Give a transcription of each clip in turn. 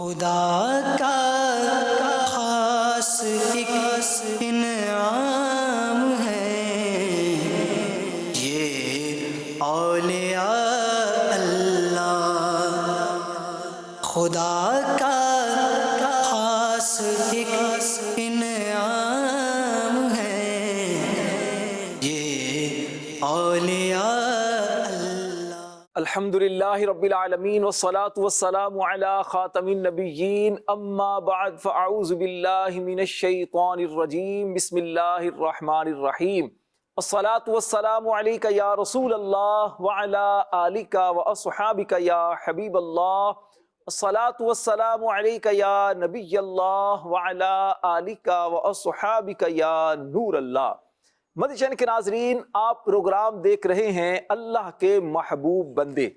خدا کا خاص ایک انعام ہے یہ اولیاء اللہ، خدا کا خاص ایک انعام ہے یہ اولیاء الحمدللہ رب العالمین والصلاة والسلام علی خاتم النبیین اما بعد فاعوذ باللہ من الشیطان الرجیم بسم اللہ الرحمن الرحیم الصلاة والسلام علیک یا رسول اللہ وعلی آلک واصحابک یا حبیب اللہ الصلاة والسلام علیک یا نبی اللہ وعلی آلک واصحابک یا نور اللہ۔ مدنی چینل کے ناظرین، آپ پروگرام دیکھ رہے ہیں اللہ کے محبوب بندے۔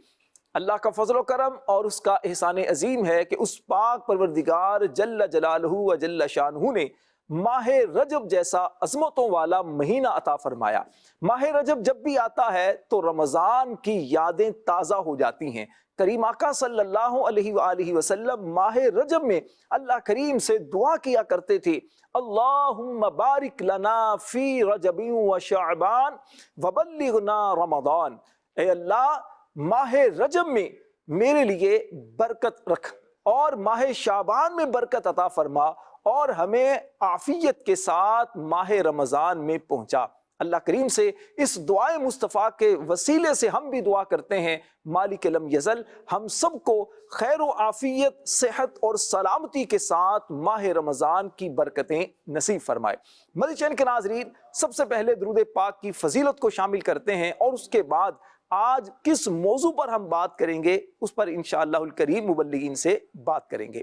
اللہ کا فضل و کرم اور اس کا احسان عظیم ہے کہ اس پاک پروردگار جل جلالہ و جل شانہ نے ماہ رجب جیسا عظمتوں والا مہینہ عطا فرمایا۔ ماہ رجب جب بھی آتا ہے تو رمضان کی یادیں تازہ ہو جاتی ہیں۔ کریم آقا صلی اللہ علیہ وآلہ وسلم ماہ رجب میں اللہ کریم سے دعا کیا کرتے تھے، اللہم بارک لنا فی رجب و شعبان وبلغنا رمضان۔ اے اللہ، ماہ رجب میں میرے لیے برکت رکھ اور ماہ شعبان میں برکت عطا فرما اور ہمیں عافیت کے ساتھ ماہ رمضان میں پہنچا۔ اللہ کریم سے اس دعائے مصطفیٰ کے وسیلے سے ہم بھی دعا کرتے ہیں، مالک لم یزل ہم سب کو خیر و عافیت، صحت اور سلامتی کے ساتھ ماہ رمضان کی برکتیں نصیب فرمائے۔ مدنی چینل کے ناظرین، سب سے پہلے درود پاک کی فضیلت کو شامل کرتے ہیں اور اس کے بعد آج کس موضوع پر ہم بات کریں گے اس پر انشاءاللہ الکریم مبلغین سے بات کریں گے۔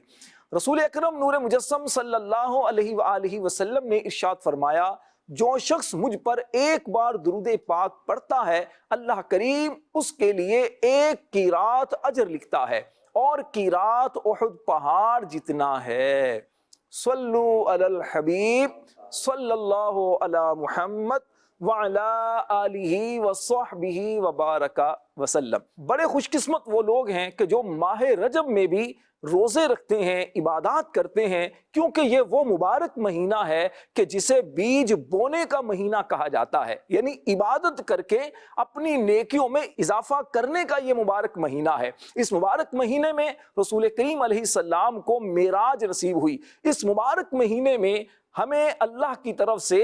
رسول اکرم نور مجسم صلی اللہ علیہ وآلہ وسلم نے ارشاد فرمایا، جو شخص مجھ پر ایک بار درود پاک پڑھتا ہے اللہ کریم اس کے لیے ایک قیرات اجر لکھتا ہے اور قیرات احد پہاڑ جتنا ہے۔ صلو علی الحبیب صلی اللہ علی محمد وعلی آلہ وصحبہ وبارک وسلم۔ بڑے خوش قسمت وہ لوگ ہیں کہ جو ماہ رجب میں بھی روزے رکھتے ہیں، عبادات کرتے ہیں، کیونکہ یہ وہ مبارک مہینہ ہے کہ جسے بیج بونے کا مہینہ کہا جاتا ہے، یعنی عبادت کر کے اپنی نیکیوں میں اضافہ کرنے کا یہ مبارک مہینہ ہے۔ اس مبارک مہینے میں رسول کریم علیہ السلام کو معراج نصیب ہوئی۔ اس مبارک مہینے میں ہمیں اللہ کی طرف سے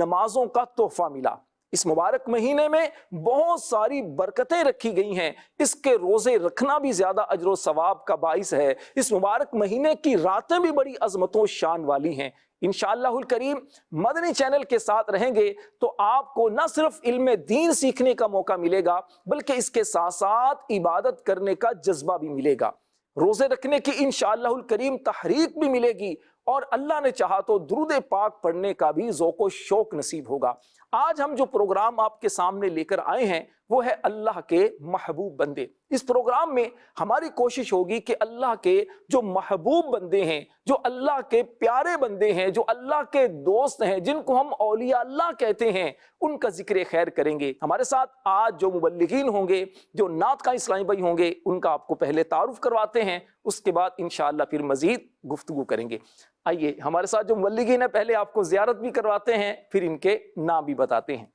نمازوں کا تحفہ ملا۔ اس مبارک مہینے میں بہت ساری برکتیں رکھی گئی ہیں، اس کے روزے رکھنا بھی زیادہ اجر و ثواب کا باعث ہے۔ اس مبارک مہینے کی راتیں بھی بڑی عظمت و شان والی ہیں۔ انشاءاللہ الکریم مدنی چینل کے ساتھ رہیں گے تو آپ کو نہ صرف علم دین سیکھنے کا موقع ملے گا بلکہ اس کے ساتھ ساتھ عبادت کرنے کا جذبہ بھی ملے گا، روزے رکھنے کی انشاءاللہ الکریم تحریک بھی ملے گی اور اللہ نے چاہا تو درود پاک پڑھنے کا بھی ذوق و شوق نصیب ہوگا۔ آج ہم جو پروگرام آپ کے سامنے لے کر آئے ہیں وہ ہے اللہ کے محبوب بندے۔ اس پروگرام میں ہماری کوشش ہوگی کہ اللہ کے جو محبوب بندے ہیں، جو اللہ کے پیارے بندے ہیں، جو اللہ کے دوست ہیں، جن کو ہم اولیاء اللہ کہتے ہیں، ان کا ذکر خیر کریں گے۔ ہمارے ساتھ آج جو مبلغین ہوں گے، جو نعت کا اسلامی بھائی ہوں گے، ان کا آپ کو پہلے تعارف کرواتے ہیں، اس کے بعد انشاءاللہ پھر مزید گفتگو کریں گے۔ آئیے ہمارے ساتھ جو مبلغین ہیں پہلے آپ کو زیارت بھی کرواتے ہیں، پھر ان کے نام بھی بتاتے ہیں۔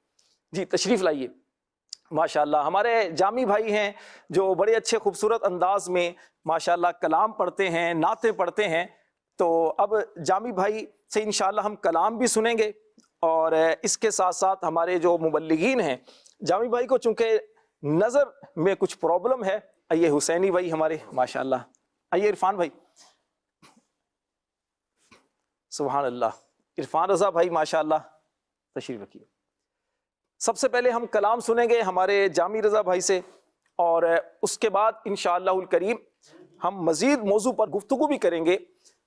جی تشریف لائیے۔ ماشاءاللہ ہمارے جامی بھائی ہیں جو بڑے اچھے خوبصورت انداز میں ماشاءاللہ کلام پڑھتے ہیں، نعتیں پڑھتے ہیں، تو اب جامی بھائی سے انشاءاللہ ہم کلام بھی سنیں گے اور اس کے ساتھ ساتھ ہمارے جو مبلغین ہیں، جامی بھائی کو چونکہ نظر میں کچھ پرابلم ہے، آئیے حسینی بھائی ہمارے ماشاءاللہ، آئیے عرفان بھائی، سبحان اللہ، عرفان رضا بھائی ماشاءاللہ تشریف رکھیے۔ سب سے پہلے ہم کلام سنیں گے ہمارے جامی رضا بھائی سے اور اس کے بعد انشاءاللہ الکریم ہم مزید موضوع پر گفتگو بھی کریں گے۔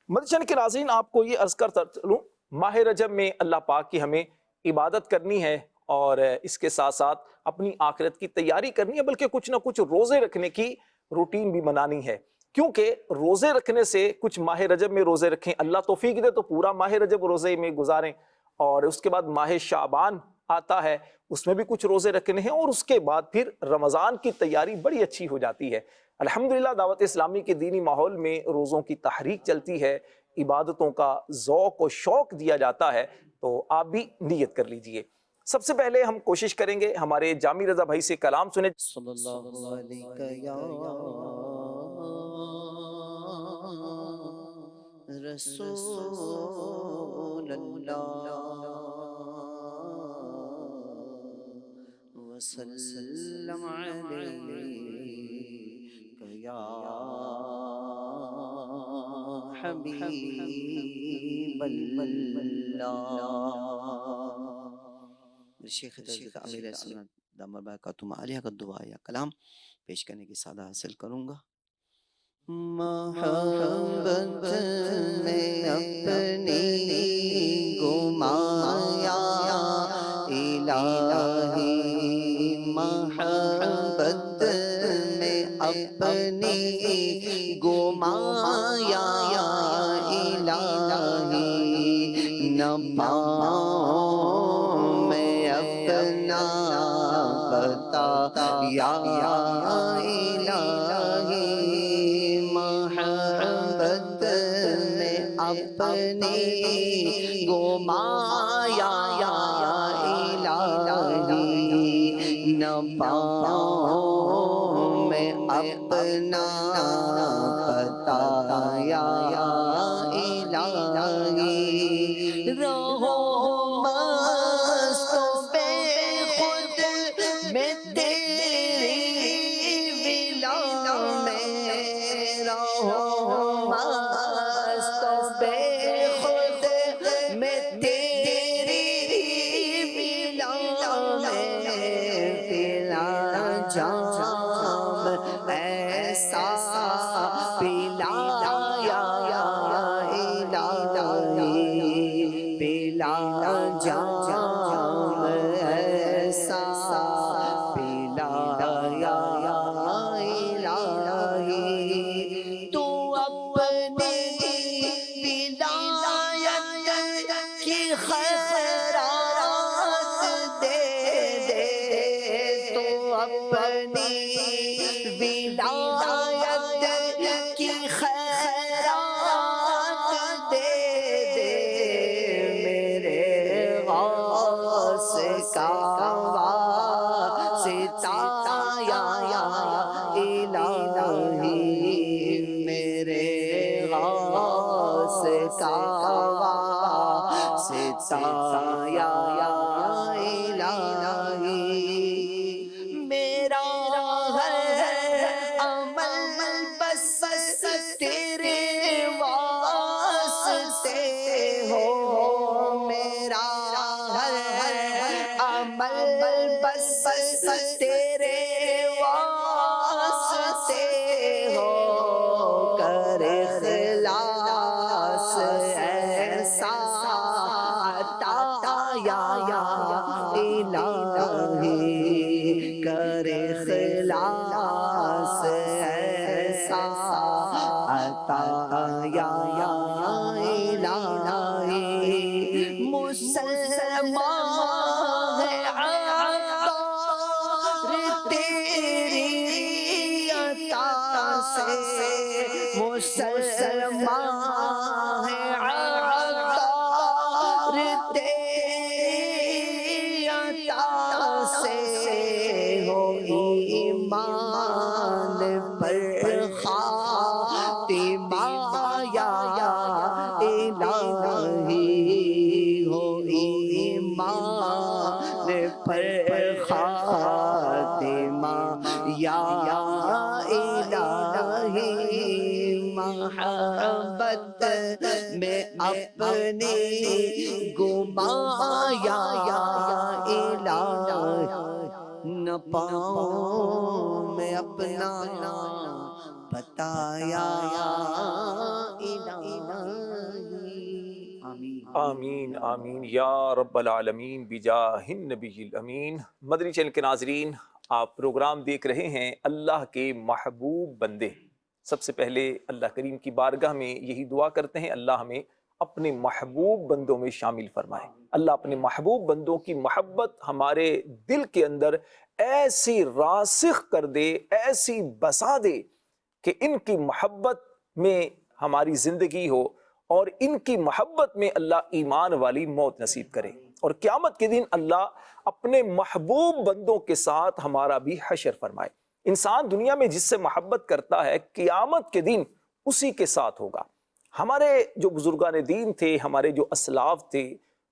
مدنی چینل کے ناظرین، آپ کو یہ عرض کرتا چلوں، ماہ رجب میں اللہ پاک کی ہمیں عبادت کرنی ہے اور اس کے ساتھ ساتھ اپنی آخرت کی تیاری کرنی ہے، بلکہ کچھ نہ کچھ روزے رکھنے کی روٹین بھی بنانی ہے، کیونکہ روزے رکھنے سے کچھ ماہ رجب میں روزے رکھیں، اللہ توفیق دے تو پورا ماہ رجب روزے میں گزاریں، اور اس کے بعد ماہ شعبان آتا ہے اس میں بھی کچھ روزے رکھنے ہیں، اور اس کے بعد پھر رمضان کی تیاری بڑی اچھی ہو جاتی ہے۔ الحمدللہ دعوت اسلامی کے دینی ماحول میں روزوں کی تحریک چلتی ہے، عبادتوں کا ذوق و شوق دیا جاتا ہے، تو آپ بھی نیت کر لیجئے۔ سب سے پہلے ہم کوشش کریں گے ہمارے جامی رضا بھائی سے کلام سنیں۔ صلی اللہ علیہ یا رسول اللہ وسلم علیک یا حبیب اللہ۔ شیخ امیر سنت دامر برکاتہم عالیہ کا دعا یا کلام پیش کرنے کی سعادت حاصل کروں گا۔ محبت میں اپنی گمایا الہی، محبت میں اپنی گمایا الہی، نہ پاؤں میں اپنا بتایا الہی، محبت میں اپنی گمایا الہی، نہ پاؤں میں اپنا بتایا الہی، رہو مست و بے خود میں تیری ولا میں، رہو مست و بے خود میں تیری ولا میں، پلا جام ایسا پلایا الہی، پلا جام ایسا پلایا الہی، تو اپنی ولایت کی خیرات دے دے، تو اپنی ولایت کی خیرات دے دے، میرے غوث کا واسطہ یا الہی، میرے غوث کا واسطہ یا الہی، میرا ہے عمل بس تیرے واسطے ہو، میرا ہے عمل بس تیرے واسطے ہو، کر اخلاص ایسا عطا یا الہی، کر اخلاص ایسا عطا یا الہی، مسلمان ہے عطار تیری عطا سے، مسلمان ہے عطار تیری عطا سے، ہو ایمان پر خاتمہ یا الہی، ہو ایمان پر خاتمہ یا الہی، محبت میں اپنی گمایا الہی، نہ پاؤں میں اپنا بتایا الہی۔ آمین آمین آمین یا رب العالمین بجاہ النبی الامین۔ مدنی چینل کے ناظرین، آپ پروگرام دیکھ رہے ہیں اللہ کے محبوب بندے۔ سب سے پہلے اللہ کریم کی بارگاہ میں یہی دعا کرتے ہیں اللہ ہمیں اپنے محبوب بندوں میں شامل فرمائے۔ اللہ اپنے محبوب بندوں کی محبت ہمارے دل کے اندر ایسی راسخ کر دے، ایسی بسا دے کہ ان کی محبت میں ہماری زندگی ہو اور ان کی محبت میں اللہ ایمان والی موت نصیب کرے، اور قیامت کے دن اللہ اپنے محبوب بندوں کے ساتھ ہمارا بھی حشر فرمائے۔ انسان دنیا میں جس سے محبت کرتا ہے قیامت کے دن اسی کے ساتھ ہوگا۔ ہمارے جو بزرگان دین تھے، ہمارے جو اسلاف تھے،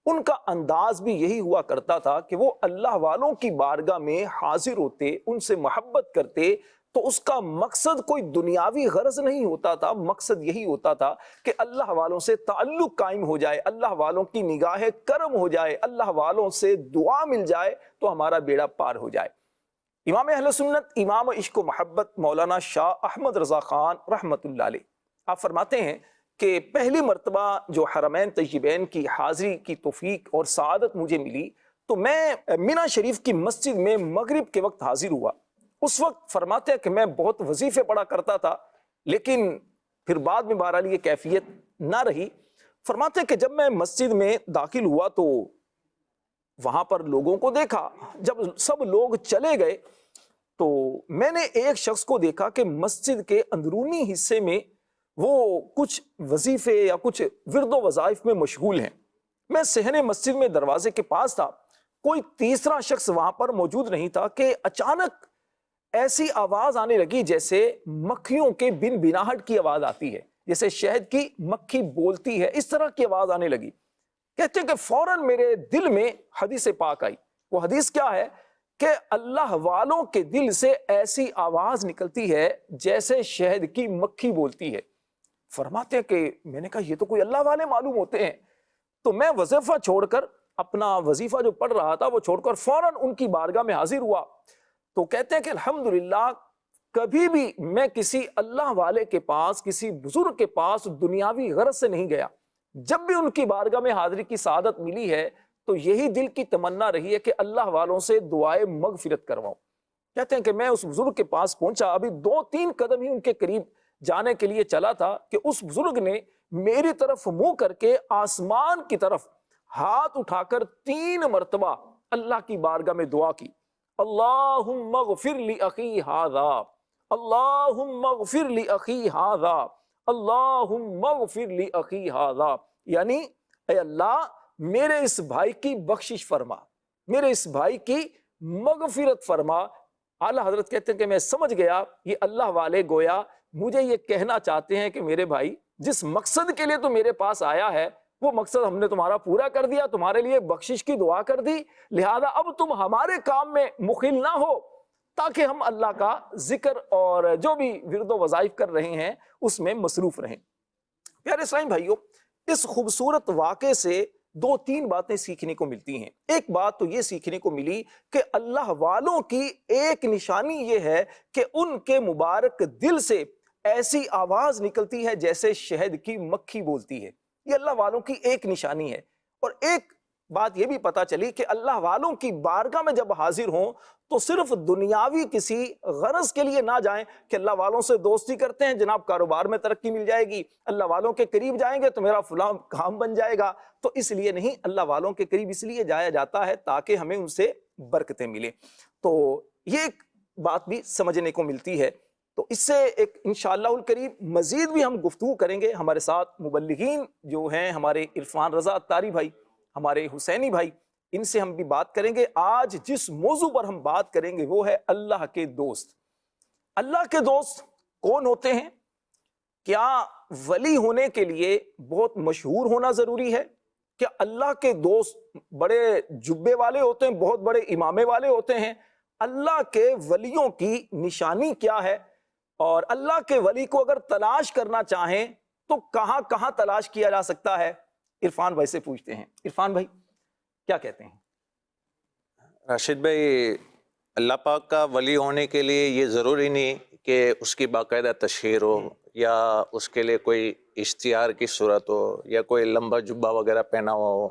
ان کا انداز بھی یہی ہوا کرتا تھا کہ وہ اللہ والوں کی بارگاہ میں حاضر ہوتے، ان سے محبت کرتے تو اس کا مقصد کوئی دنیاوی غرض نہیں ہوتا تھا، مقصد یہی ہوتا تھا کہ اللہ والوں سے تعلق قائم ہو جائے، اللہ والوں کی نگاہ کرم ہو جائے، اللہ والوں سے دعا مل جائے تو ہمارا بیڑا پار ہو جائے۔ امام اہل سنت، امام عشق و محبت مولانا شاہ احمد رضا خان رحمۃ اللہ علیہ، آپ فرماتے ہیں کہ پہلی مرتبہ جو حرمین طیبین کی حاضری کی توفیق اور سعادت مجھے ملی تو میں مینا شریف کی مسجد میں مغرب کے وقت حاضر ہوا۔ اس وقت فرماتے ہیں کہ میں بہت وظیفے پڑھا کرتا تھا، لیکن پھر بعد میں بہرحال یہ کیفیت نہ رہی۔ فرماتے ہیں کہ جب میں مسجد میں داخل ہوا تو وہاں پر لوگوں کو دیکھا، جب سب لوگ چلے گئے تو میں نے ایک شخص کو دیکھا کہ مسجد کے اندرونی حصے میں وہ کچھ وظیفے یا کچھ ورد و وظائف میں مشغول ہیں۔ میں صحن مسجد میں دروازے کے پاس تھا، کوئی تیسرا شخص وہاں پر موجود نہیں تھا کہ اچانک ایسی آواز آنے لگی جیسے مکھیوں کے بن بناہٹ کی آواز آتی ہے، جیسے شہد کی مکھی بولتی ہے، اس طرح کی آواز آنے لگی۔ کہتے ہیں کہ فوراً میرے دل میں حدیث پاک آئی۔ وہ حدیث کیا ہے کہ اللہ والوں کے دل سے ایسی آواز نکلتی ہے جیسے شہد کی مکھی بولتی ہے۔ فرماتے ہیں کہ میں نے کہا یہ تو کوئی اللہ والے معلوم ہوتے ہیں، تو میں وظیفہ چھوڑ کر، اپنا وظیفہ جو پڑھ رہا تھا وہ چھوڑ کر فوراً ان کی بارگاہ میں حاضر ہوا۔ تو کہتے ہیں کہ الحمدللہ کبھی بھی میں کسی اللہ والے کے پاس، کسی بزرگ کے پاس دنیاوی غرض سے نہیں گیا۔ جب بھی ان کی بارگاہ میں حاضری کی سعادت ملی ہے تو یہی دل کی تمنا رہی ہے کہ اللہ والوں سے دعائے مغفرت کرواؤں۔ کہتے ہیں کہ میں اس بزرگ کے پاس پہنچا، ابھی 2-3 قدم ہی ان کے قریب جانے کے لیے چلا تھا کہ اس بزرگ نے میری طرف منہ کر کے آسمان کی طرف ہاتھ اٹھا کر 3 مرتبہ اللہ کی بارگاہ میں دعا کی، اللہم اغفر لی اخی ھذا، اللہم اغفر لی اخی ھذا، اللہم اغفر لی اخی ھذا، یعنی اے اللہ میرے اس بھائی کی بخشش فرما، میرے اس بھائی کی مغفرت فرما۔ اعلیٰ حضرت کہتے ہیں کہ میں سمجھ گیا یہ اللہ والے گویا مجھے یہ کہنا چاہتے ہیں کہ میرے بھائی جس مقصد کے لیے تو میرے پاس آیا ہے وہ مقصد ہم نے تمہارا پورا کر دیا، تمہارے لیے بخشش کی دعا کر دی، لہذا اب تم ہمارے کام میں مخل نہ ہو تاکہ ہم اللہ کا ذکر اور جو بھی ورد و وظائف کر رہے ہیں اس میں مصروف رہیں۔ پیارے اسلامی بھائیوں، اس خوبصورت واقعے سے 2-3 باتیں سیکھنے کو ملتی ہیں۔ ایک بات تو یہ سیکھنے کو ملی کہ اللہ والوں کی ایک نشانی یہ ہے کہ ان کے مبارک دل سے ایسی آواز نکلتی ہے جیسے شہد کی مکھی بولتی ہے، یہ اللہ والوں کی ایک نشانی ہے۔ اور ایک بات یہ بھی پتا چلی کہ اللہ والوں کی بارگاہ میں جب حاضر ہوں تو صرف دنیاوی کسی غرض کے لیے نہ جائیں کہ اللہ والوں سے دوستی کرتے ہیں جناب کاروبار میں ترقی مل جائے گی، اللہ والوں کے قریب جائیں گے تو میرا فلاں کام بن جائے گا، تو اس لیے نہیں، اللہ والوں کے قریب اس لیے جایا جاتا ہے تاکہ ہمیں ان سے برکتیں ملیں۔ تو یہ ایک بات بھی سمجھنے کو ملتی ہے۔ تو اس سے ایک انشاءاللہ الکریم مزید بھی ہم گفتگو کریں گے۔ ہمارے ساتھ مبلغین جو ہیں، ہمارے عرفان رضا اتاری بھائی، ہمارے حسینی بھائی، ان سے ہم بھی بات کریں گے۔ آج جس موضوع پر ہم بات کریں گے وہ ہے اللہ کے دوست۔ اللہ کے دوست کون ہوتے ہیں؟ کیا ولی ہونے کے لیے بہت مشہور ہونا ضروری ہے؟ کیا اللہ کے دوست بڑے جبے والے ہوتے ہیں، بہت بڑے امامے والے ہوتے ہیں؟ اللہ کے ولیوں کی نشانی کیا ہے؟ اور اللہ کے ولی کو اگر تلاش کرنا چاہیں تو کہاں کہاں تلاش کیا جا سکتا ہے؟ عرفان بھائی سے پوچھتے ہیں۔ عرفان بھائی کیا کہتے ہیں؟ راشد بھائی، اللہ پاک کا ولی ہونے کے لیے یہ ضروری نہیں کہ اس کی باقاعدہ تشہیر ہو یا اس کے لیے کوئی اشتہار کی صورت ہو یا کوئی لمبا جبہ وغیرہ پہنا ہوا ہو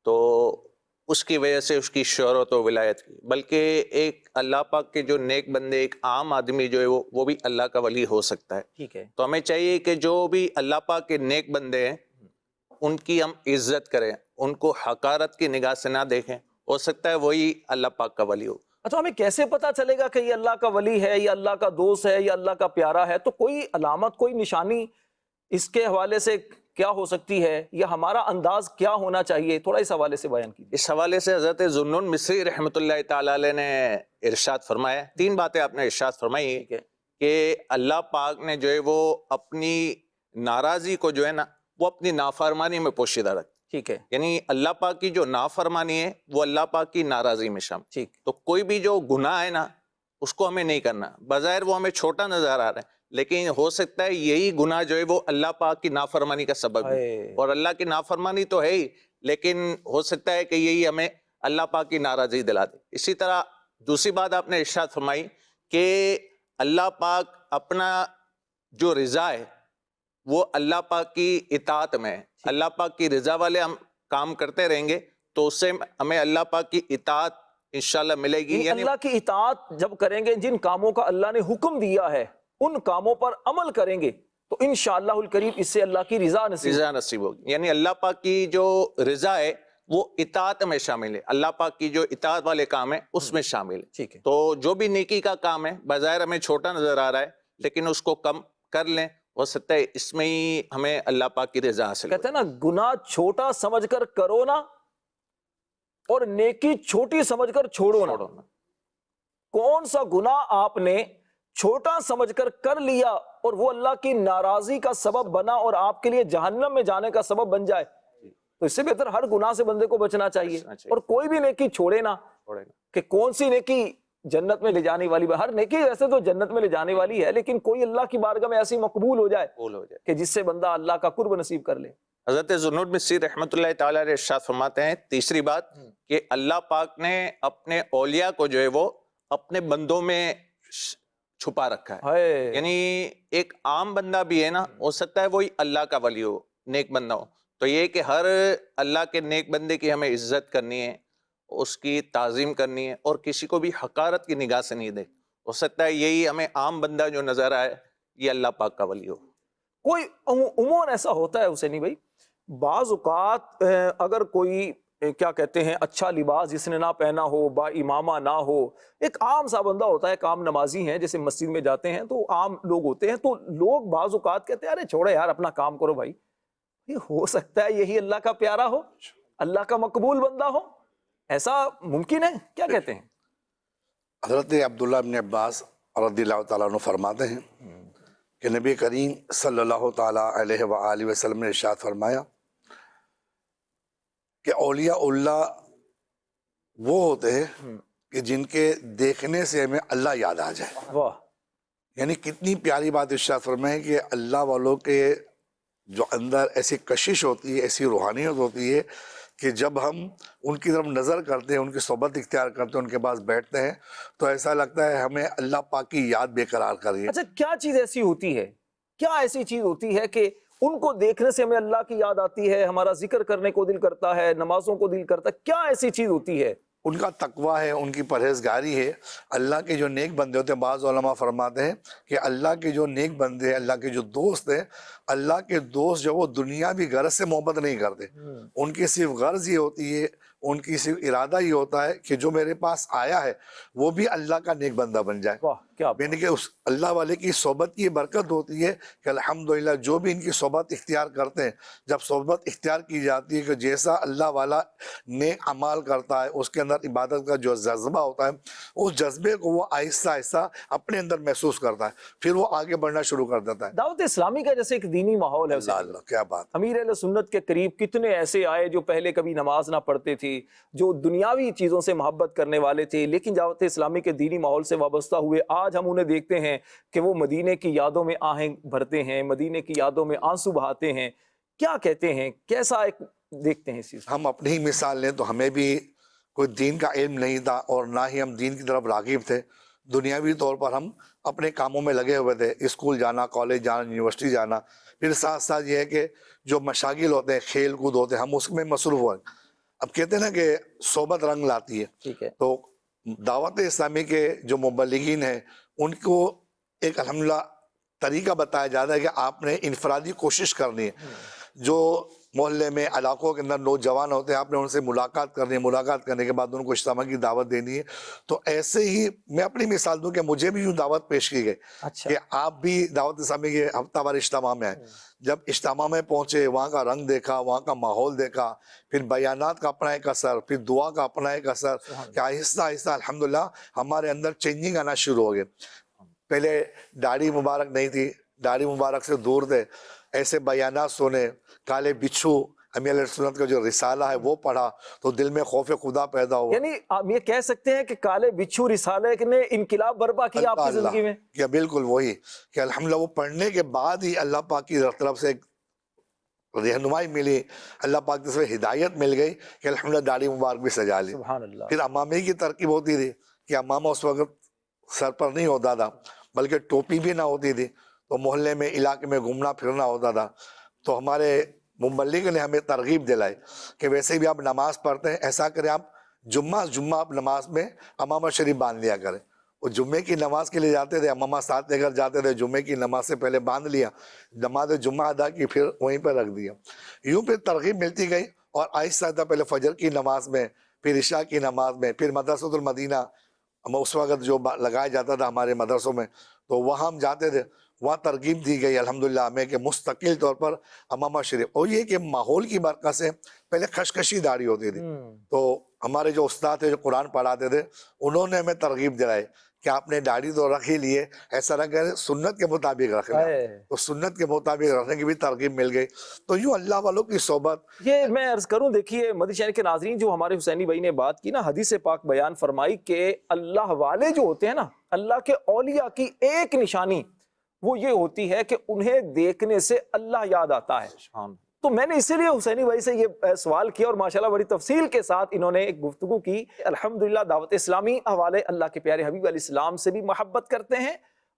تو اس کی وجہ سے اس کی شہرت و ولایت کی، بلکہ ایک اللہ پاک کے جو نیک بندے، ایک عام آدمی جو ہے وہ بھی اللہ کا ولی ہو سکتا ہے۔ ٹھیک ہے۔ تو ہمیں چاہیے کہ جو بھی اللہ پاک کے نیک بندے ہیں ان کی ہم عزت کریں, ان کو حقارت کی نگاہ سے نہ دیکھیں, ہو سکتا ہے وہی اللہ پاک کا ولی ہو. اچھا ہمیں کیسے پتا چلے گا کہ یہ اللہ کا ولی ہے, یہ اللہ کا دوست ہے, یہ اللہ کا پیارا ہے؟ تو کوئی علامت, کوئی نشانی اس کے حوالے سے کیا ہو سکتی ہے, یا ہمارا انداز کیا ہونا چاہیے؟ تھوڑا اس حوالے سے بیان کیجیے. اس حوالے سے حضرت ذوالنون مصری رحمۃ اللہ تعالی علیہ نے ارشاد فرمایا, 3 باتیں آپ نے ارشاد فرمائی ٹھیک ہے. کہ اللہ پاک نے جو ہے وہ اپنی ناراضی کو جو ہے نا وہ اپنی نافرمانی میں پوشیدہ رکھا. ٹھیک ہے. یعنی اللہ پاک کی جو نافرمانی ہے وہ اللہ پاک کی ناراضی میں شامل. ٹھیک. تو کوئی بھی جو گناہ ہے نا اس کو ہمیں نہیں کرنا. بظاہر وہ ہمیں چھوٹا نظر آ رہا ہے, لیکن ہو سکتا ہے یہی گناہ جو ہے وہ اللہ پاک کی نافرمانی کا سبب ہے, اور اللہ کی نافرمانی تو ہے ہی, لیکن ہو سکتا ہے کہ یہی ہمیں اللہ پاک کی ناراضی دلا دے. اسی طرح دوسری بات آپ نے ارشاد فرمائی کہ اللہ پاک اپنا جو رضا ہے وہ اللہ پاک کی اطاعت میں ہے. اللہ پاک کی رضا والے ہم کام کرتے رہیں گے تو اس سے ہمیں اللہ پاک کی اطاعت انشاءاللہ ملے گی. یعنی اللہ کی اطاعت جب کریں گے, جن کاموں کا اللہ نے حکم دیا ہے ان کاموں پر عمل کریں گے تو انشاءاللہ الکریم اس سے اللہ کی رضا نصیب ہوگی. یعنی اللہ پاک کی جو رضا ہے وہ اطاعت میں شامل ہے, اللہ پاک کی جو اطاعت والے کام ہیں اس میں شامل ہے. ٹھیک ہے. تو جو بھی نیکی کا کام ہے بظاہر ہمیں چھوٹا نظر آ رہا ہے, لیکن اس کو کم کر لیں, ہو سکتا ہے اس میں ہی ہمیں اللہ پاک کی رضا حاصل. کہتے ہیں نا گناہ چھوٹا سمجھ کر کرو نا, اور نیکی چھوٹی سمجھ کر چھوڑو نا. کون سا گناہ آپ نے چھوٹا سمجھ کر لیا اور وہ اللہ کی ناراضی کا سبب بنا اور آپ کے لیے جہنم میں جانے کا سبب بن جائے؟ تو اس سے بہتر ہر گناہ سے بندے کو بچنا چاہیے, اور کوئی بھی نیکی چھوڑے نا. کہ کون سی نیکی جنت میں لے جانے والی, ہر نیکی ویسے تو جنت میں لے جانے والی ہے, لیکن کوئی اللہ کی بارگاہ میں ایسی مقبول ہو جائے کہ جس سے بندہ اللہ کا قرب نصیب کر لے. حضرت ذوالنون مصری رحمۃ اللہ تعالیٰ علیہ ارشاد فرماتے ہیں تیسری بات کہ اللہ پاک نے اپنے اولیاء کو جو ہے وہ اپنے بندوں میں چھپا رکھا ہے. یعنی ایک عام بندہ بھی ہے نا, ہو سکتا ہے وہی اللہ کا ولی ہو, نیک بندہ ہو, تو یہ کہ ہر اللہ کے نیک بندے کی ہمیں عزت کرنی ہے, اس کی تعظیم کرنی ہے, اور کسی کو بھی حقارت کی نگاہ سے نہیں دیکھ. ہو سکتا ہے یہی ہمیں عام بندہ جو نظر آئے یہ اللہ پاک کا ولی ہو. کوئی عموماً ایسا ہوتا ہے حسینی بھائی, بعض اوقات اگر کوئی کیا کہتے ہیں اچھا لباس جس نے نہ پہنا ہو, با امامہ نہ ہو, ایک عام سا بندہ ہوتا ہے, ایک عام نمازی ہیں, جیسے مسجد میں جاتے ہیں تو عام لوگ ہوتے ہیں, تو لوگ بعض اوقات کہتے ہیں ارے چھوڑے یار اپنا کام کرو بھائی. یہ ہو سکتا ہے یہی اللہ کا پیارا ہو, اللہ کا مقبول بندہ ہو, ایسا ممکن ہے؟ کیا کہتے ہیں؟ حضرت عبداللہ بن عباس رضی اللہ تعالیٰ عنہ فرماتے ہیں کہ نبی کریم صلی اللہ تعالیٰ علیہ وآلہ وسلم نے ارشاد فرمایا کہ اولیاء اللہ وہ ہوتے ہیں کہ جن کے دیکھنے سے ہمیں اللہ یاد آ جائے. واہ, یعنی کتنی پیاری بات ارشاد فرمائے کہ اللہ والوں کے جو اندر ایسی کشش ہوتی ہے, ایسی روحانیت ہوتی ہے کہ جب ہم ان کی طرف نظر کرتے ہیں, ان کی صحبت اختیار کرتے ہیں, ان کے پاس بیٹھتے ہیں تو ایسا لگتا ہے ہمیں اللہ پاک کی یاد بے قرار کر رہی ہے. اچھا کیا چیز ایسی ہوتی ہے, کیا ایسی چیز ہوتی ہے کہ ان کو دیکھنے سے ہمیں اللہ کی یاد آتی ہے, ہمارا ذکر کرنے کو دل کرتا ہے, نمازوں کو دل کرتا ہے؟ کیا ایسی چیز ہوتی ہے؟ ان کا تقویٰ ہے, ان کی پرہیزگاری ہے. اللہ کے جو نیک بندے ہوتے ہیں, بعض علماء فرماتے ہیں کہ اللہ کے جو نیک بندے ہیں, اللہ کے جو دوست ہیں, اللہ کے دوست جو وہ دنیاوی غرض سے محبت نہیں کرتے. ان کی صرف غرض یہ ہوتی ہے, ان کی صرف ارادہ یہ ہوتا ہے کہ جو میرے پاس آیا ہے وہ بھی اللہ کا نیک بندہ بن جائے. یعنی کہ اس اللہ والے کی صحبت کی برکت ہوتی ہے کہ الحمدللہ جو بھی ان کی صحبت اختیار کرتے ہیں, جب صحبت اختیار کی جاتی ہے کہ جیسا اللہ والا نیک اعمال کرتا ہے, اس کے اندر عبادت کا جو جذبہ ہوتا ہے, اس جذبے کو وہ آہستہ آہستہ اپنے اندر محسوس کرتا ہے, پھر وہ آگے بڑھنا شروع کر دیتا ہے. دعوت اسلامی کا جیسے ایک دینی ماحول ہے, اللہ کیا بات. امیر اہل سنت کے قریب کتنے ایسے آئے جو پہلے کبھی نماز نہ پڑھتے تھے, جو دنیاوی چیزوں سے محبت کرنے والے تھے, لیکن دعوت اسلامی کے دینی ماحول سے وابستہ ہوئے. آج ہم انہیں دیکھتے ہیں کہ وہ مدینے کی یادوں میں آہیں بھرتے ہیں, مدینے کی یادوں میں آنسو بہاتے ہیں. کیا کہتے ہیں, کیسا ایک دیکھتے ہیں اس چیز؟ ہم اپنی ہی مثال لیں تو ہمیں بھی کوئی دین کا علم نہیں تھا, اور نہ ہی ہم دین کی طرف راغب تھے. دنیاوی طور پر ہم اپنے کاموں میں لگے ہوئے تھے, اسکول جانا, کالج جانا, یونیورسٹی جانا. پھر ساتھ ساتھ یہ ہے کہ جو مشاغل ہوتے ہیں, کھیل کود ہوتے ہیں, ہم اس میں مصروف ہوئے. اب کہتے ہیں نا کہ صحبت رنگ لاتی ہے. ٹھیک ہے. تو دعوت اسلامی کے جو مبلغین ہیں ان کو ایک الحمدللہ طریقہ بتایا جاتا ہے کہ آپ نے انفرادی کوشش کرنی ہے. جو محلے میں علاقوں کے اندر نوجوان ہوتے ہیں، آپ نے ان سے ملاقات کرنی ہے، ملاقات کرنے کے بعد ان کو اجتماع کی دعوت دینی ہے. تو ایسے ہی میں اپنی مثال دوں کہ مجھے بھی یوں دعوت پیش کی گئی اچھا کہ آپ بھی دعوت اسلامی کے ہفتہ وار اجتماع میں آئے. جب اجتماع میں پہنچے، وہاں کا رنگ دیکھا، وہاں کا ماحول دیکھا، پھر بیانات کا اپنا ایک اثر، پھر دعا کا اپنا ایک اثر، کہ آہستہ آہستہ الحمدللہ ہمارے اندر چینجنگ آنا شروع ہو گئے. پہلے داڑھی مبارک نہیں تھی، داڑھی مبارک سے دور تھے، ایسے بیانات سنے، کالے بچھو امیر علیہ سنت کا جو رسالہ ہے وہ پڑھا تو دل میں خوف خدا پیدا ہوا. یعنی آپ یہ کہہ سکتے ہیں کہ کالے بچھو رسالے نے انقلاب برپا کیا آپ کی زندگی میں. کیا بالکل وہی کہ الحمدللہ وہ پڑھنے کے بعد ہی اللہ پاک کی طرف سے ایک رہنمائی ملی، اللہ پاک کی طرف سے ہدایت مل گئی کہ الحمدللہ داڑھی مبارک بھی سجا لی. سبحان اللہ. پھر امامے کی ترکیب ہوتی تھی کہ امامہ اس وقت سر پر نہیں ہوتا تھا بلکہ ٹوپی بھی نہ ہوتی تھی، تو محلے میں علاقے میں گھومنا پھرنا ہوتا تھا. تو ہمارے مبلغ نے ہمیں ترغیب دلائی کہ ویسے بھی آپ نماز پڑھتے ہیں، ایسا کریں آپ جمعہ آپ نماز میں امامہ شریف باندھ لیا کریں. وہ جمعے کی نماز کے لیے جاتے تھے، امامہ ساتھ لے کر جاتے تھے، جمعے کی نماز سے پہلے باندھ لیا، نماز جمعہ ادا کی، پھر وہیں پہ رکھ دیا. یوں پھر ترغیب ملتی گئی اور آہستہ آہستہ پہلے فجر کی نماز میں، پھر عشاء کی نماز میں، پھر مدرسۃ المدینہ اس وقت جو لگایا جاتا تھا ہمارے مدرسوں میں، تو وہاں ہم جاتے تھے. وہاں ترغیب دی گئی الحمدللہ ہمیں کہ مستقل طور پر امامہ شریف. اور یہ کہ ماحول کی برکت سے پہلے خشخشی داڑھی ہوتی تھی، تو ہمارے جو استاد تھے جو قرآن پڑھاتے تھے انہوں نے ہمیں ترغیب دلائی کہ آپ نے داڑھی تو رکھ ہی لیے، ایسا نہ کریں سنت کے مطابق رکھ لیں. تو سنت کے مطابق رکھنے کی بھی ترغیب مل گئی. تو یوں اللہ والوں کی صحبت. یہ میں عرض کروں، دیکھیے مدنی چینل کے ناظرین، جو ہمارے حسینی بھائی نے بات کی نا، حدیث پاک بیان فرمائی کہ اللہ والے جو ہوتے ہیں نا، اللہ کے اولیاء کی ایک نشانی وہ یہ ہوتی ہے کہ انہیں دیکھنے سے اللہ یاد آتا ہے. تو میں نے اسی لیے حسینی بھائی سے یہ سوال کیا اور ماشاءاللہ بڑی تفصیل کے ساتھ انہوں نے ایک گفتگو کی. الحمدللہ دعوت اسلامی حوالے اللہ کے پیارے حبیب علیہ السلام سے بھی محبت کرتے ہیں،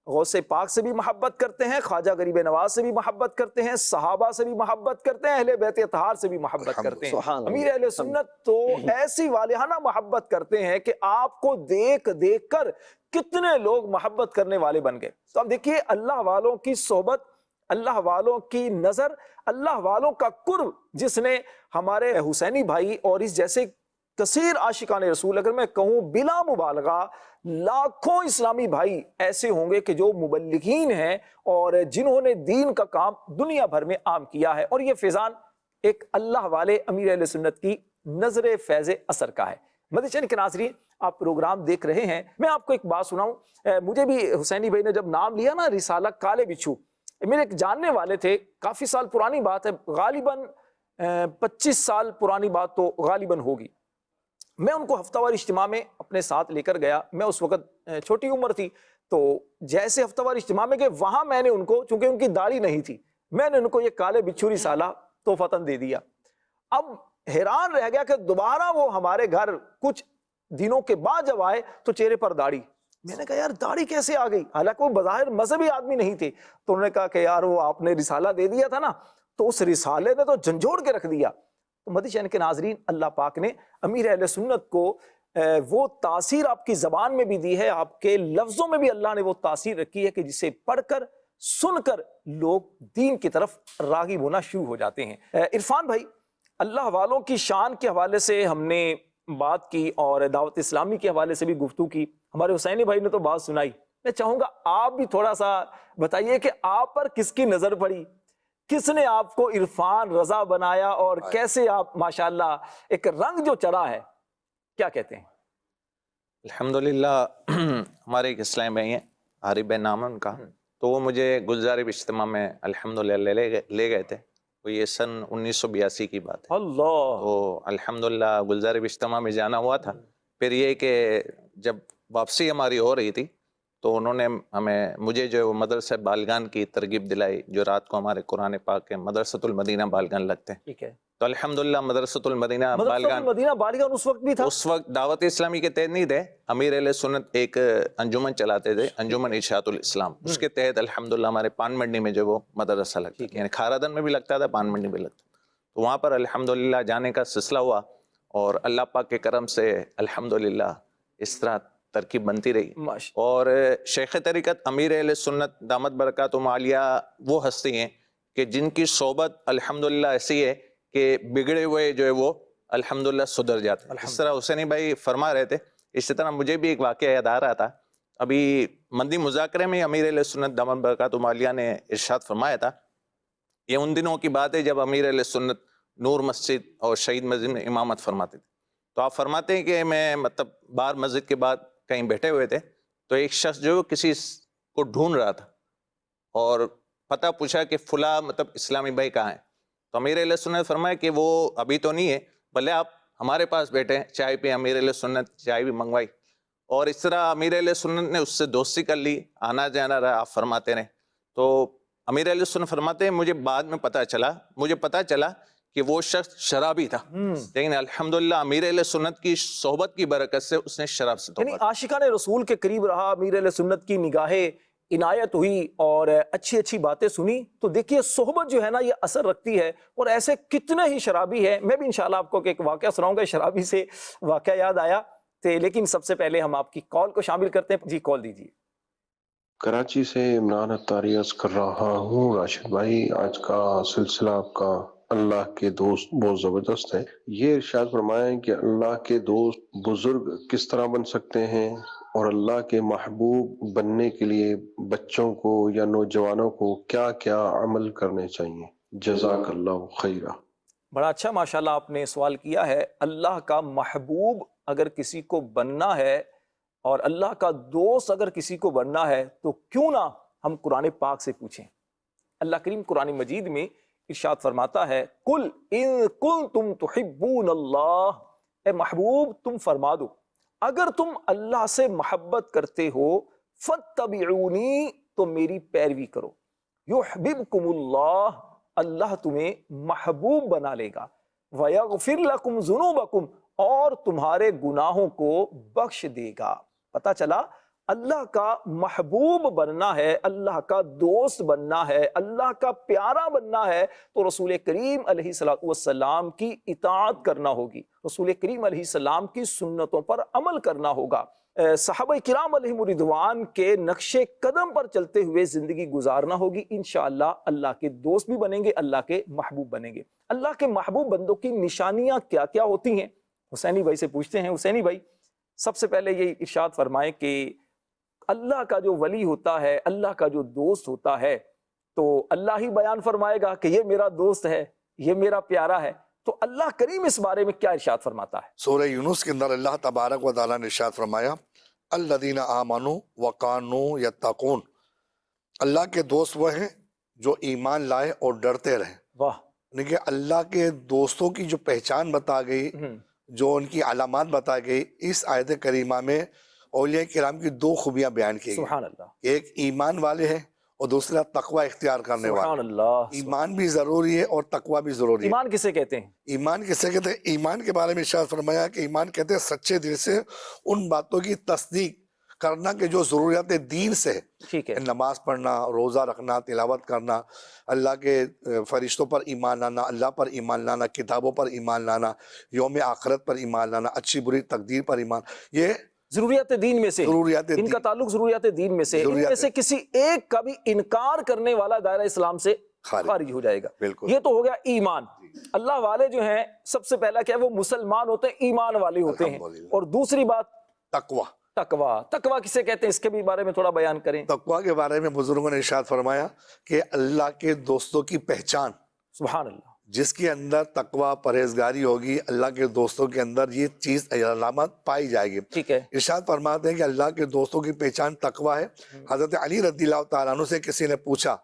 غوث پاک سے بھی محبت کرتے ہیں، خواجہ غریب نواز سے بھی محبت کرتے ہیں، صحابہ سے بھی محبت کرتے ہیں، اہل بیت اطہار سے بھی محبت کرتے ہیں. امیر اہل سنت تو ایسی والہانہ محبت کرتے ہیں کہ آپ کو دیکھ دیکھ کر کتنے لوگ محبت کرنے والے بن گئے. تو اب دیکھیے اللہ والوں کی صحبت، اللہ والوں کی نظر، اللہ والوں کا قرب، جس نے ہمارے حسینی بھائی اور اس جیسے کثیر عاشقان رسول، اگر میں کہوں بلا مبالغہ لاکھوں اسلامی بھائی ایسے ہوں گے کہ جو مبلغین ہیں اور جنہوں نے دین کا کام دنیا بھر میں عام کیا ہے، اور یہ فیضان ایک اللہ والے امیر اہل سنت کی نظر فیض اثر کا ہے. مدنی چینل کے ناظرین، آپ پروگرام دیکھ رہے ہیں. میں آپ کو ایک بات سناؤں، مجھے بھی حسینی بھائی نے جب نام لیا نا رسالہ کالے بچھو، میرے ایک جاننے والے تھے، کافی سال پرانی بات ہے، غالباً 25 سال پرانی بات تو غالباً ہوگی. میں ان کو ہفتہ وار اجتماع میں اپنے ساتھ لے کر گیا. میں اس وقت چھوٹی عمر تھی، تو جیسے ہفتہ وار اجتماع میں گئے، وہاں میں نے ان کو، چونکہ ان کی داڑھی نہیں تھی، میں نے ان کو یہ کالے بچھو رسالہ تحفتاً دے دیا. اب حیران رہ گیا کہ دوبارہ وہ ہمارے گھر کچھ دنوں کے بعد جب آئے تو چہرے پر داڑھی. میں نے کہا یار داڑھی کیسے آ گئی؟ حالانکہ وہ بظاہر مذہبی آدمی نہیں تھے. تو انہوں نے کہا کہ یار وہ آپ نے رسالہ دے دیا تھا نا، تو اس رسالے نے تو جھنجھوڑ کے رکھ دیا. تو مدنی چینل کے ناظرین، اللہ پاک نے امیر اہل سنت کو وہ تاثیر آپ کی زبان میں بھی دی ہے، آپ کے لفظوں میں بھی اللہ نے وہ تاثیر رکھی ہے کہ جسے پڑھ کر سن کر لوگ دین کی طرف راغب ہونا شروع ہو جاتے ہیں. عرفان بھائی، اللہ والوں کی شان کے حوالے سے ہم نے بات کی اور دعوت اسلامی کے حوالے سے بھی گفتگو کی. ہمارے حسینی بھائی نے تو بات سنائی. میں چاہوں گا آپ بھی تھوڑا سا بتائیے کہ آپ پر کس کی نظر پڑی، کس نے آپ کو عرفان رضا بنایا، اور کیسے آپ ماشاءاللہ ایک رنگ جو چڑھا ہے، کیا کہتے ہیں؟ الحمدللہ ہمارے ایک اسلام بھائی ہیں، عارف بھائی نام ہے ان کا، تو وہ مجھے گلزار اجتماع میں الحمدللہ لے گئے تھے. تو یہ سن 1982 کی بات ہے. اللہ. تو الحمدللہ گلزار اجتماع میں جانا ہوا تھا. پھر یہ کہ جب واپسی ہماری ہو رہی تھی تو انہوں نے مجھے جو مدرسہ بالگان کی ترغیب دلائی، جو رات کو ہمارے قرآن پاک کے مدرسۃ المدینہ بالگان لگتے ہیں. ٹھیک ہے. تو الحمدللہ مدرسۃ المدینہ بالگان اس وقت بھی تھا. اس وقت دعوت اسلامی کے تحت نہیں تھے، امیر اہل سنت ایک انجمن چلاتے تھے، انجمن ارشاد الاسلام. اس کے تحت الحمدللہ ہمارے پان منڈی میں جو وہ مدرسہ لگتا ہے، یعنی کھارادن میں بھی لگتا تھا، پان منڈی میں لگتا. تو وہاں پر الحمدللہ جانے کا سلسلہ ہوا، اور اللہ پاک کے کرم سے الحمدللہ اس طرح ترکیب بنتی رہی. اور شیخ طریقت امیر اہل سنت دامت برکاتہم عالیہ وہ ہستی ہیں کہ جن کی صحبت الحمدللہ ایسی ہے کہ بگڑے ہوئے جو ہے وہ الحمدللہ سدھر جاتے ہیں۔ اس طرح حسینی بھائی فرما رہے تھے، اسی طرح مجھے بھی ایک واقعہ یاد آ رہا تھا۔ ابھی مندی مذاکرے میں امیر علیہ سنت دامن برکاتہم عالیہ نے ارشاد فرمایا تھا، یہ ان دنوں کی بات ہے جب امیر علیہ سنت نور مسجد اور شہید مسجد میں امامت فرماتے تھے۔ تو آپ فرماتے ہیں کہ میں باہر مسجد کے بعد کہیں بیٹھے ہوئے تھے، تو ایک شخص جو کسی کو ڈھونڈ رہا تھا اور پتہ پوچھا کہ فلاں اسلامی بھائی کہاں ہیں، تو امیر علیہ سنت فرمایا کہ وہ ابھی تو نہیں ہے، بھلے آپ ہمارے پاس بیٹھے ہیں، چائے پہ۔ امیر علیہ سنت چائے بھی منگوائی، اور اس طرح امیر علیہ سنت نے اس سے دوستی کر لی، آنا جانا رہا، آپ فرماتے رہے۔ تو امیر علیہ سنت فرماتے ہیں مجھے بعد میں پتہ چلا کہ وہ شخص شرابی تھا، لیکن الحمدللہ امیر علیہ سنت کی صحبت کی برکت سے اس نے شراب سے توبہ یعنی عاشقان رسول کے قریب رہا، امیر علیہ سنت کی نگاہیں عنایت ہوئی اور اچھی باتیں سنی۔ تو دیکھیے صحبت جو ہے نا یہ اثر رکھتی ہے، اور ایسے کتنے ہی شرابی ہیں۔ میں بھی انشاءاللہ آپ کو ایک واقعہ سناؤں گا، شرابی سے واقعہ یاد آیا تھے، لیکن سب سے پہلے ہم آپ کی کال کو شامل کرتے ہیں۔ جی کال دیجیے۔ کراچی سے عمران اتاری عرض کر رہا ہوں۔ راشد بھائی، آج کا سلسلہ آپ کا اللہ کے دوست بہت زبردست ہے۔ یہ ارشاد فرمائیں کہ اللہ کے دوست بزرگ کس طرح بن سکتے ہیں، اور اللہ کے محبوب بننے کے لیے بچوں کو یا نوجوانوں کو کیا کیا عمل کرنے چاہیے؟ جزاک اللہ خیرہ۔ بڑا اچھا ماشاءاللہ آپ نے سوال کیا ہے۔ اللہ کا محبوب اگر کسی کو بننا ہے اور اللہ کا دوست اگر کسی کو بننا ہے تو کیوں نہ ہم قرآن پاک سے پوچھیں۔ اللہ کریم قرآن مجید میں ارشاد فرماتا ہے، قُلْ إِن كُنْتُمْ تُحِبُّونَ اللَّهَ، اے محبوب تم فرما دو اگر تم اللہ سے محبت کرتے ہو، فَاتَّبِعُونِي، تو میری پیروی کرو، يُحْبِبْكُمُ اللَّهُ، اللہ تمہیں محبوب بنا لے گا، وَيَغْفِرْ لَكُمْ ذُنُوبَكُمْ، اور تمہارے گناہوں کو بخش دے گا۔ پتہ چلا اللہ کا محبوب بننا ہے، اللہ کا دوست بننا ہے، اللہ کا پیارا بننا ہے، تو رسول کریم علیہ السلام کی اطاعت کرنا ہوگی، رسول کریم علیہ السلام کی سنتوں پر عمل کرنا ہوگا، صحابہ کرام علیہم رضوان کے نقش قدم پر چلتے ہوئے زندگی گزارنا ہوگی۔ انشاءاللہ اللہ کے دوست بھی بنیں گے، اللہ کے محبوب بنیں گے۔ اللہ کے محبوب بندوں کی نشانیاں کیا کیا ہوتی ہیں؟ حسینی بھائی سے پوچھتے ہیں۔ حسینی بھائی سب سے پہلے یہ ارشاد فرمائیں کہ اللہ کا جو ولی ہوتا ہے، اللہ کا جو دوست ہوتا ہے، تو اللہ ہی بیان فرمائے گا کہ یہ میرا دوست ہے، یہ میرا پیارا ہے، تو اللہ کریم اس بارے میں کیا ارشاد فرماتا ہے؟ سورہ یونس کے اندر اللہ تبارک و تعالیٰ نے ارشاد فرمایا، الذین آمنوا وکانوا یتقون، اللہ کے دوست وہ ہیں جو ایمان لائے اور ڈرتے رہے۔ واہ، یعنی کہ اللہ کے دوستوں کی جو پہچان بتا گئی، جو ان کی علامات بتا گئی، اس آیت کریمہ میں اولیاء کرام کی دو خوبیاں بیان کی گئی۔ سبحان اللہ، ایک ایمان والے ہیں اور دوسرا تقوی اختیار کرنے والے۔ سبحان اللہ۔ ایمان بھی ضروری ہے اور تقوی بھی ضروری ہے۔ ایمان کسے کہتے ہیں؟ ایمان کسے کہتے ہیں؟ ایمان کے بارے میں ارشاد فرمایا کہ ایمان کہتے ہیں سچے دل سے ان باتوں کی تصدیق کرنا کہ جو ضروریات دین سے ہے، ٹھیک ہے، نماز پڑھنا، روزہ رکھنا، تلاوت کرنا، اللہ کے فرشتوں پر ایمان لانا، اللہ پر ایمان لانا، کتابوں پر ایمان لانا، یوم آخرت پر ایمان لانا، اچھی بری تقدیر پر ایمان، یہ ضروریات دین میں سے، ضروریات ان کا دین، تعلق ضروریات دین میں سے، ان میں سے کسی ایک کا بھی انکار کرنے والا دائرہ اسلام سے خارج ہو جائے گا۔ بالکل، یہ تو ہو گیا ایمان۔ اللہ والے جو ہیں سب سے پہلا کیا ہے؟ وہ مسلمان ہوتے ہیں، ایمان والے ہوتے ہیں۔ الحمدللہ۔ اور دوسری بات تقوی، تقوی۔ تقوی کسے کہتے ہیں؟ اس کے بھی بارے میں تھوڑا بیان کریں۔ تقوی کے بارے میں بزرگوں نے ارشاد فرمایا کہ اللہ کے دوستوں کی پہچان، سبحان اللہ، جس کے اندر تقوی پرہیزگاری ہوگی، اللہ کے دوستوں کے اندر یہ چیز علامت پائی جائے گی۔ ٹھیک ہے، ارشاد فرماتے ہیں کہ اللہ کے دوستوں کی پہچان تقوی ہے۔ حضرت علی رضی اللہ تعالیٰ عنہ سے کسی نے پوچھا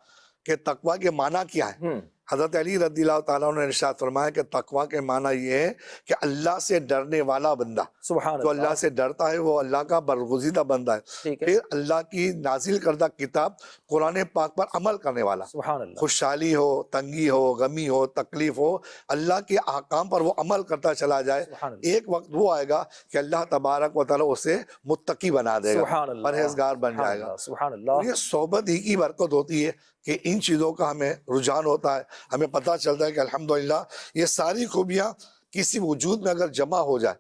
کہ تقوی کے معنی کیا ہے؟ حضرت علی رضی اللہ تعالیٰ عنہ نے ارشاد فرمایا کہ تقوی کے معنی یہ ہے کہ اللہ سے ڈرنے والا بندہ، سبحان جو اللہ، اللہ سے ڈرتا ہے وہ اللہ کا برگزیدہ بندہ ہے۔ ٹھیک ہے، پھر اللہ کی نازل کردہ کتاب قرآن پاک پر عمل کرنے والا، سبحان اللہ، خوشحالی ہو، تنگی ہو، غمی ہو، تکلیف ہو، اللہ کے احکام پر وہ عمل کرتا چلا جائے، سبحان اللہ، ایک وقت وہ آئے گا کہ اللہ تبارک و تعالیٰ اسے متقی بنا دے گا، سبحان اللہ، پرہیزگار بن جائے گا۔ سبحان اللہ، اور یہ صحبت ہی کی برکت ہوتی ہے کہ ان چیزوں کا ہمیں رجحان ہوتا ہے، ہمیں پتہ چلتا ہے کہ الحمدللہ یہ ساری خوبیاں کسی وجود میں اگر جمع ہو جائے،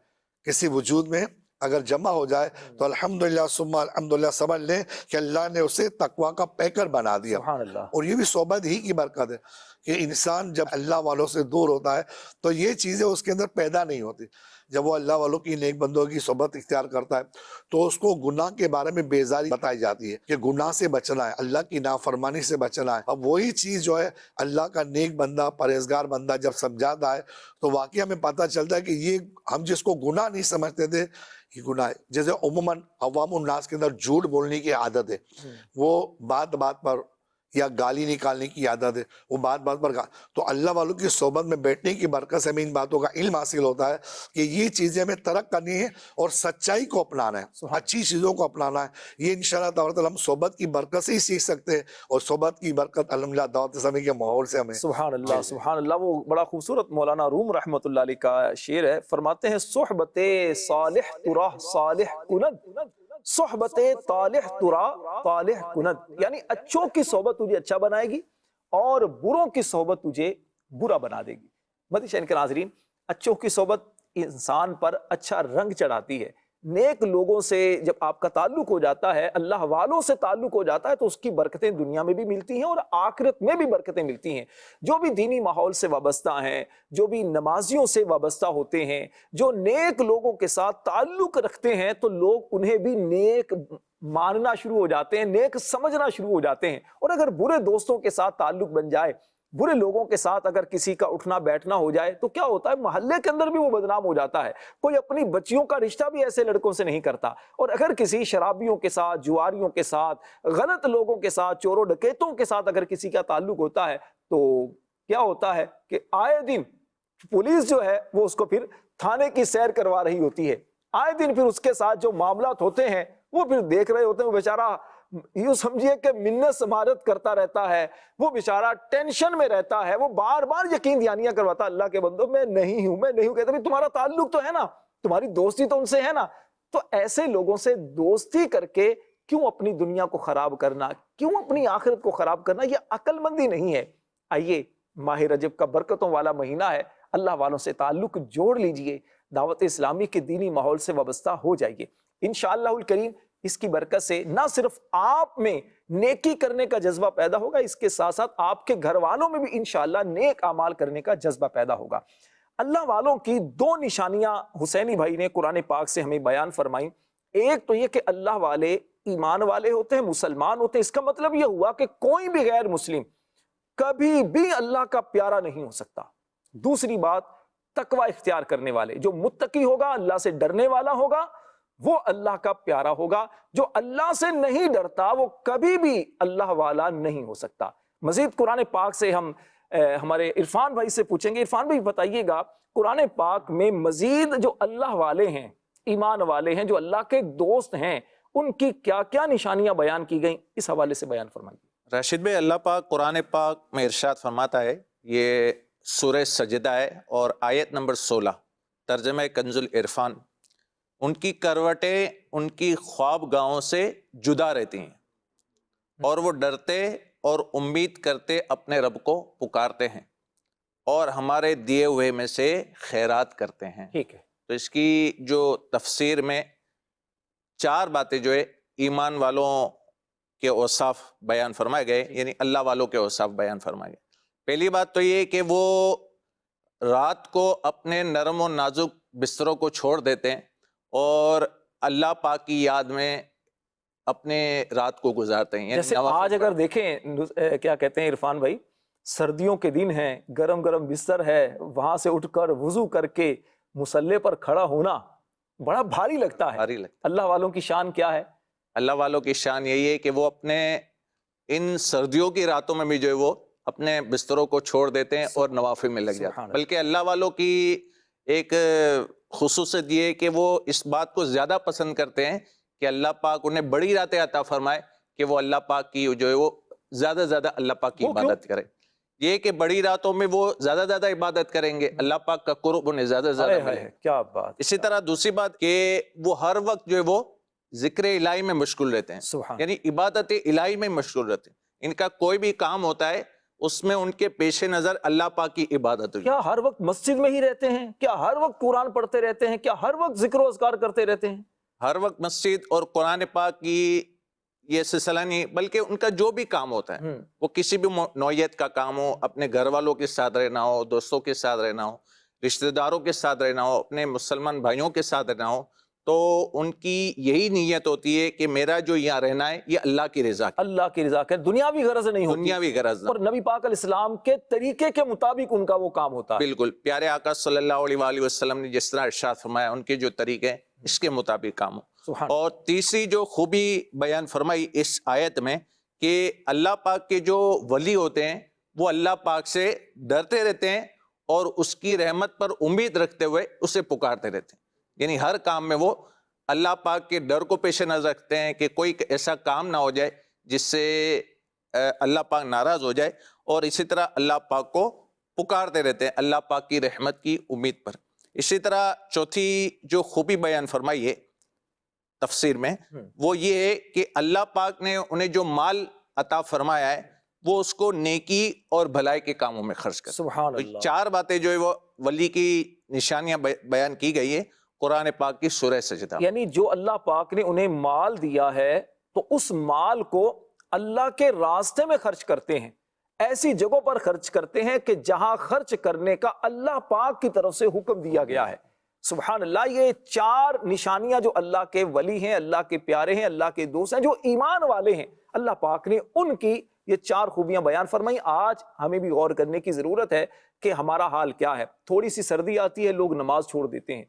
کسی وجود میں اگر جمع ہو جائے تو الحمدللہ ثم الحمدللہ سمجھ لیں کہ اللہ نے اسے تقوی کا پیکر بنا دیا۔ سبحان اللہ، اور یہ بھی صحبت ہی کی برکت ہے کہ انسان جب اللہ والوں سے دور ہوتا ہے تو یہ چیزیں اس کے اندر پیدا نہیں ہوتی. جب وہ اللہ والوں کی نیک بندوں کی صحبت اختیار کرتا ہے تو اس کو گناہ کے بارے میں بیزاری بتائی جاتی ہے کہ گناہ سے بچنا ہے، اللہ کی نافرمانی سے بچنا ہے. اب وہی چیز جو ہے اللہ کا نیک بندہ پرہیزگار بندہ جب سمجھاتا ہے تو واقعی ہمیں پتہ چلتا ہے کہ یہ ہم جس کو گناہ نہیں سمجھتے تھے یہ گناہ ہے. جیسے عموماً عوام الناس کے اندر جھوٹ بولنے کی عادت ہے، وہ بات بات پر یا گالی نکالنے کی عادت ہے، وہ بات بات پر تو اللہ والوں کی صحبت میں بیٹھنے کی برکت سے ہمیں ان باتوں کا علم حاصل ہوتا ہے کہ یہ چیزیں ہمیں ترک کرنی ہے اور سچائی کو اپنانا ہے، اچھی چیزوں کو اپنانا ہے. یہ انشاءاللہ تعالی ہم صحبت کی برکت سے ہی سیکھ سکتے ہیں، اور صحبت کی برکت الحمدللہ دعوت اسلامی کے ماحول سے ہمیں. سبحان اللہ سبحان اللہ. وہ بڑا خوبصورت مولانا روم رحمۃ اللہ علیہ کا شعر ہے، فرماتے ہیں صحبت صالح ترا صالح کند، صحبت طالح ترا طالح کند، یعنی اچھوں کی صحبت تجھے اچھا بنائے گی اور بروں کی صحبت تجھے برا بنا دے گی. مدنی شہر کے ناظرین، اچھوں کی صحبت انسان پر اچھا رنگ چڑھاتی ہے. نیک لوگوں سے جب آپ کا تعلق ہو جاتا ہے، اللہ والوں سے تعلق ہو جاتا ہے، تو اس کی برکتیں دنیا میں بھی ملتی ہیں اور آخرت میں بھی برکتیں ملتی ہیں. جو بھی دینی ماحول سے وابستہ ہیں، جو بھی نمازیوں سے وابستہ ہوتے ہیں، جو نیک لوگوں کے ساتھ تعلق رکھتے ہیں، تو لوگ انہیں بھی نیک ماننا شروع ہو جاتے ہیں، نیک سمجھنا شروع ہو جاتے ہیں. اور اگر برے دوستوں کے ساتھ تعلق بن جائے، برے لوگوں کے ساتھ اگر کسی کا اٹھنا بیٹھنا ہو جائے، تو کیا ہوتا ہے، محلے کے اندر بھی وہ بدنام ہو جاتا ہے. کوئی اپنی بچیوں کا رشتہ بھی ایسے لڑکوں سے نہیں کرتا. اور اگر کسی شرابیوں کے ساتھ، جواریوں کے ساتھ، غلط لوگوں کے ساتھ، چوروں ڈکیتوں کے ساتھ اگر کسی کا تعلق ہوتا ہے، تو کیا ہوتا ہے کہ آئے دن پولیس جو ہے وہ اس کو پھر تھانے کی سیر کروا رہی ہوتی ہے. آئے دن پھر اس کے ساتھ جو معاملات ہوتے ہیں وہ پھر دیکھ رہے ہوتے ہیں. وہ بیچارہ یوں سمجھیے کہ منت سماجت کرتا رہتا ہے، وہ بیچارہ ٹینشن میں رہتا ہے، وہ بار بار یقین دہانیاں کرواتا، اللہ کے بندو میں نہیں ہوں، میں نہیں ہوں. کہتے ہیں تمہارا تعلق تو ہے نا، تمہاری دوستی تو ان سے ہے نا. تو ایسے لوگوں سے دوستی کر کے کیوں اپنی دنیا کو خراب کرنا، کیوں اپنی آخرت کو خراب کرنا؟ یہ عقل مندی نہیں ہے. آئیے، ماہ رجب کا برکتوں والا مہینہ ہے، اللہ والوں سے تعلق جوڑ لیجئے، دعوت اسلامی کے دینی ماحول سے وابستہ ہو جائیے. انشاءاللہ الکریم اس کی برکت سے نہ صرف آپ میں نیکی کرنے کا جذبہ پیدا ہوگا، اس کے ساتھ ساتھ آپ کے گھر والوں میں بھی انشاءاللہ نیک اعمال کرنے کا جذبہ پیدا ہوگا. اللہ والوں کی دو نشانیاں حسینی بھائی نے قرآن پاک سے ہمیں بیان فرمائیں. ایک تو یہ کہ اللہ والے ایمان والے ہوتے ہیں، مسلمان ہوتے ہیں. اس کا مطلب یہ ہوا کہ کوئی بھی غیر مسلم کبھی بھی اللہ کا پیارا نہیں ہو سکتا. دوسری بات، تقوی اختیار کرنے والے، جو متقی ہوگا، اللہ سے ڈرنے والا ہوگا، وہ اللہ کا پیارا ہوگا. جو اللہ سے نہیں ڈرتا وہ کبھی بھی اللہ والا نہیں ہو سکتا. مزید قرآن پاک سے ہم ہمارے عرفان بھائی سے پوچھیں گے. عرفان بھائی بتائیے گا، قرآن پاک میں مزید جو اللہ والے ہیں، ایمان والے ہیں، جو اللہ کے دوست ہیں، ان کی کیا کیا نشانیاں بیان کی گئیں، اس حوالے سے بیان فرمائیے. راشد بھائی، اللہ پاک قرآن پاک میں ارشاد فرماتا ہے، یہ سورہ سجدہ ہے اور آیت نمبر 16، ترجمہ کنز العرفان. ان کی کروٹیں ان کی خواب گاہوں سے جدا رہتی ہیں اور وہ ڈرتے اور امید کرتے اپنے رب کو پکارتے ہیں اور ہمارے دیے ہوئے میں سے خیرات کرتے ہیں. ٹھیک ہے. تو اس کی جو تفسیر میں 4 باتیں جو ہے ایمان والوں کے اوصاف بیان فرمائے گئے، یعنی اللہ والوں کے اوصاف بیان فرمائے گئے. پہلی بات تو یہ کہ وہ رات کو اپنے نرم و نازک بستروں کو چھوڑ دیتے ہیں اور اللہ پاک کی یاد میں اپنے رات کو گزارتے ہیں. جیسے آج اگر دیکھیں، کیا کہتے ہیں عرفان بھائی، سردیوں کے دن ہیں، گرم گرم بستر ہے، وہاں سے اٹھ کر وضو کر کے مصلے پر کھڑا ہونا بڑا بھاری لگتا ہے. اللہ والوں کی شان کیا ہے؟ اللہ والوں کی شان یہی ہے کہ وہ اپنے ان سردیوں کی راتوں میں بھی جو ہے وہ اپنے بستروں کو چھوڑ دیتے ہیں اور نوافل میں لگ جاتے ہیں. بلکہ اللہ والوں کی ایک خصوصیت یہ ہے کہ وہ اس بات کو زیادہ پسند کرتے ہیں کہ اللہ پاک انہیں بڑی راتیں عطا فرمائے کہ وہ اللہ پاک کی جو ہے وہ زیادہ سے زیادہ اللہ پاک کی عبادت کریں. یہ کہ بڑی راتوں میں وہ زیادہ سے زیادہ عبادت کریں گے، اللہ پاک کا قرب انہیں زیادہ سے زیادہ ملے. کیا بات. اسی طرح دوسری بات کہ وہ ہر وقت جو ہے وہ ذکر الہی میں مشغول رہتے ہیں، یعنی عبادت الہی میں مشغول رہتے ہیں. ان کا کوئی بھی کام ہوتا ہے اس میں ان کے پیش نظر اللہ پاک کی عبادت ہوئی. کیا ہر وقت مسجد میں ہی رہتے ہیں؟ کیا ہر وقت قرآن پڑھتے رہتے ہیں؟ کیا ہر وقت ذکر و اذکار کرتے رہتے ہیں؟ ہر وقت مسجد اور قرآن پاک کی یہ سلسلہ نہیں، بلکہ ان کا جو بھی کام ہوتا ہے وہ کسی بھی نوعیت کا کام ہو، اپنے گھر والوں کے ساتھ رہنا ہو، دوستوں کے ساتھ رہنا ہو، رشتہ داروں کے ساتھ رہنا ہو، اپنے مسلمان بھائیوں کے ساتھ رہنا ہو، تو ان کی یہی نیت ہوتی ہے کہ میرا جو یہاں رہنا ہے یہ اللہ کی رضا کی، اللہ کی رضا کے، دنیاوی غرض نہیں ہوتی، دنیاوی غرض نہ۔ اور نبی پاک علیہ السلام کے طریقے کے مطابق ان کا وہ کام ہوتا ہے۔ بالکل، پیارے آقا صلی اللہ علیہ وآلہ وسلم نے جس طرح ارشاد فرمایا ان کے جو طریقے ہیں اس کے مطابق کام ہو۔ سبحان اور تیسری جو خوبی بیان فرمائی اس آیت میں کہ اللہ پاک کے جو ولی ہوتے ہیں وہ اللہ پاک سے ڈرتے رہتے ہیں اور اس کی رحمت پر امید رکھتے ہوئے اسے پکارتے رہتے ہیں، یعنی ہر کام میں وہ اللہ پاک کے ڈر کو پیش نظر رکھتے ہیں کہ کوئی ایسا کام نہ ہو جائے جس سے اللہ پاک ناراض ہو جائے، اور اسی طرح اللہ پاک کو پکارتے رہتے ہیں اللہ پاک کی رحمت کی امید پر۔ اسی طرح چوتھی جو خوبی بیان فرمائی ہے تفسیر میں وہ یہ ہے کہ اللہ پاک نے انہیں جو مال عطا فرمایا ہے وہ اس کو نیکی اور بھلائی کے کاموں میں خرچ کرتے ہیں۔ سبحان تو اللہ۔ چار باتیں جو ہے وہ ولی کی نشانیاں بیان کی گئی ہے قرآن پاک کی سورہ سجدہ۔ یعنی جو اللہ پاک نے انہیں مال دیا ہے تو اس مال کو اللہ کے راستے میں خرچ کرتے ہیں، ایسی جگہوں پر خرچ کرتے ہیں کہ جہاں خرچ کرنے کا اللہ پاک کی طرف سے حکم دیا گیا ہے۔ سبحان اللہ، یہ چار نشانیاں جو اللہ کے ولی ہیں، اللہ کے پیارے ہیں، اللہ کے دوست ہیں، جو ایمان والے ہیں، اللہ پاک نے ان کی یہ چار خوبیاں بیان فرمائی۔ آج ہمیں بھی غور کرنے کی ضرورت ہے کہ ہمارا حال کیا ہے۔ تھوڑی سی سردی آتی ہے لوگ نماز چھوڑ دیتے ہیں،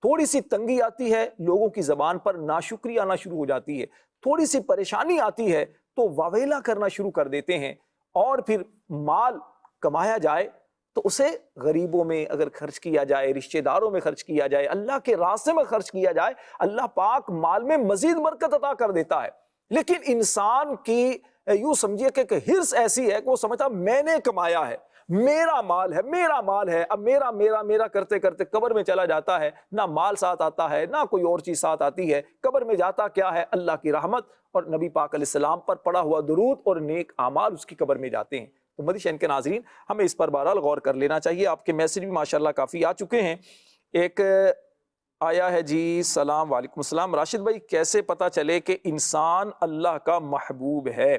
تھوڑی سی تنگی آتی ہے لوگوں کی زبان پر ناشکری آنا شروع ہو جاتی ہے، تھوڑی سی پریشانی آتی ہے تو واویلا کرنا شروع کر دیتے ہیں، اور پھر مال کمایا جائے تو اسے غریبوں میں اگر خرچ کیا جائے، رشتہ داروں میں خرچ کیا جائے، اللہ کے راستے میں خرچ کیا جائے، اللہ پاک مال میں مزید برکت عطا کر دیتا ہے۔ لیکن انسان کی یوں سمجھیے کہ حرص ایسی ہے کہ وہ سمجھتا میں نے کمایا ہے، میرا مال ہے، میرا مال ہے، اب میرا میرا میرا کرتے کرتے قبر میں چلا جاتا ہے، نہ مال ساتھ آتا ہے نہ کوئی اور چیز ساتھ آتی ہے، قبر میں جاتا کیا ہے؟ اللہ کی رحمت اور نبی پاک علیہ السلام پر پڑا ہوا درود اور نیک اعمال اس کی قبر میں جاتے ہیں۔ تو مدنی شہن کے ناظرین، ہمیں اس پر بہرحال غور کر لینا چاہیے۔ آپ کے میسج بھی ماشاءاللہ کافی آ چکے ہیں۔ ایک آیا ہے جی، سلام، وعلیکم السلام، راشد بھائی کیسے پتہ چلے کہ انسان اللہ کا محبوب ہے؟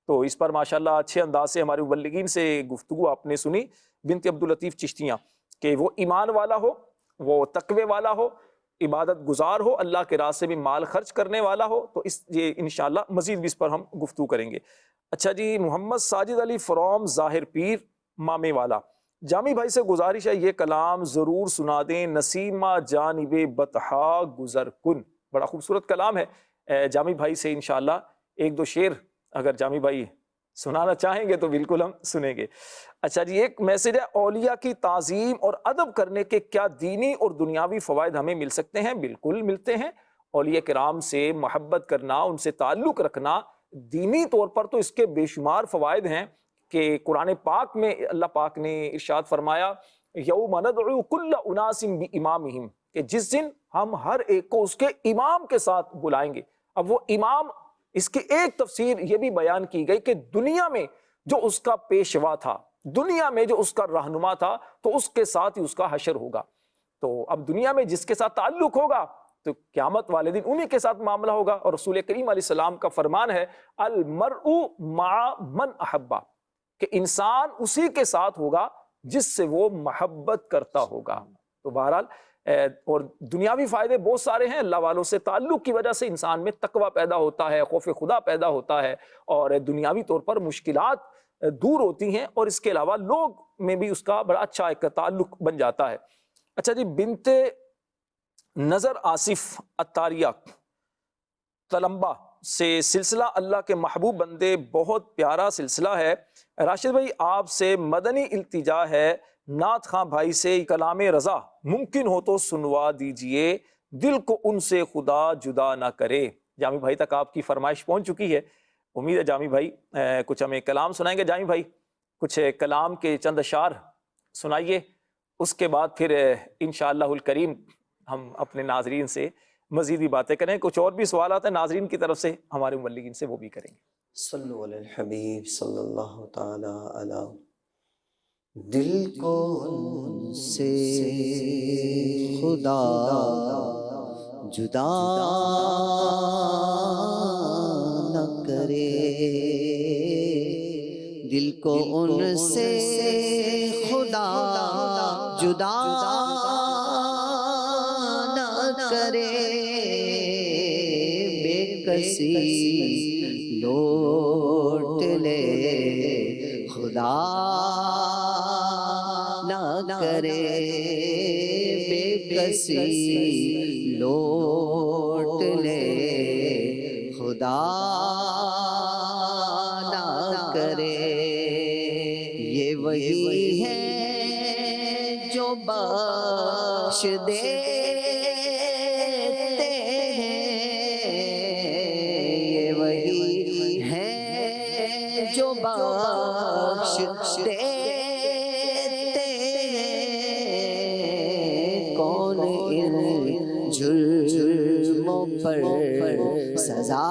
تو اس پر ماشاءاللہ اچھے انداز سے ہمارے مبلغین سے گفتگو آپ نے سنی، بنت عبداللطیف چشتیاں، کہ وہ ایمان والا ہو، وہ تقوی والا ہو، عبادت گزار ہو، اللہ کے راستے میں مال خرچ کرنے والا ہو، تو یہ انشاءاللہ مزید بھی اس پر ہم گفتگو کریں گے۔ اچھا جی، محمد ساجد علی فرام ظاہر پیر مامے والا، جامی بھائی سے گزارش ہے یہ کلام ضرور سنا دیں، نسیمہ جانب بطحا گزر کن۔ بڑا خوبصورت کلام ہے، جامی بھائی سے انشاءاللہ ایک دو شعر اگر جامی بھائی سنانا چاہیں گے تو بالکل ہم سنیں گے۔ اچھا جی، ایک میسج ہے، اولیاء کی تعظیم اور ادب کرنے کے کیا دینی اور دنیاوی فوائد ہمیں مل سکتے ہیں؟ بالکل ملتے ہیں۔ اولیاء کرام سے محبت کرنا، ان سے تعلق رکھنا، دینی طور پر تو اس کے بے شمار فوائد ہیں کہ قرآن پاک میں اللہ پاک نے ارشاد فرمایا، یوم ندعو کل اناس بامامہم، کہ جس دن ہم ہر ایک کو اس کے امام کے ساتھ بلائیں گے۔ اب وہ امام، اس کی ایک تفسیر یہ بھی بیان کی گئی کہ دنیا میں جو اس کا پیشوا تھا، دنیا میں جو اس کا رہنما تھا، تو اس کے ساتھ ہی اس کا حشر ہوگا۔ تو اب دنیا میں جس کے ساتھ تعلق ہوگا تو قیامت والے دن انہی کے ساتھ معاملہ ہوگا۔ اور رسول کریم علیہ السلام کا فرمان ہے، المرء مع من احبا، کہ انسان اسی کے ساتھ ہوگا جس سے وہ محبت کرتا ہوگا۔ تو بہرحال اور دنیاوی فائدے بہت سارے ہیں، اللہ والوں سے تعلق کی وجہ سے انسان میں تقوی پیدا ہوتا ہے، خوف خدا پیدا ہوتا ہے، اور دنیاوی طور پر مشکلات دور ہوتی ہیں، اور اس کے علاوہ لوگ میں بھی اس کا بڑا اچھا ایک تعلق بن جاتا ہے۔ اچھا جی، بنت نظر آصف اتاریہ تلمبا سے سلسلہ اللہ کے محبوب بندے، بہت پیارا سلسلہ ہے۔ راشد بھائی آپ سے مدنی التجا ہے، نعت خاں بھائی سے کلام رضا ممکن ہو تو سنوا دیجئے، دل کو ان سے خدا جدا نہ کرے۔ جامی بھائی تک آپ کی فرمائش پہنچ چکی ہے، امید ہے جامی بھائی کچھ ہمیں کلام سنائیں گے۔ جامی بھائی کچھ کلام کے چند اشعار سنائیے، اس کے بعد پھر انشاءاللہ الکریم ہم اپنے ناظرین سے مزید بھی باتیں کریں۔ کچھ اور بھی سوالات ہیں ناظرین کی طرف سے، ہمارے مبلغین سے، وہ بھی کریں گے۔ صلو علی الحبیب صلی اللہ تعالی علی۔ دل کو ان سے خدا جدا نہ کرے، دل کو ان سے خدا جدا نہ کرے، بے کسی لوٹ لے خدا نہ کرے، بے کسی لوٹ لے خدا نہ کرے۔ یہ وہی ہے جو بخش دیتے ہیں، یہ وہی ہے جو بخش دیتے ہیں، کون ان جرموں پر سزا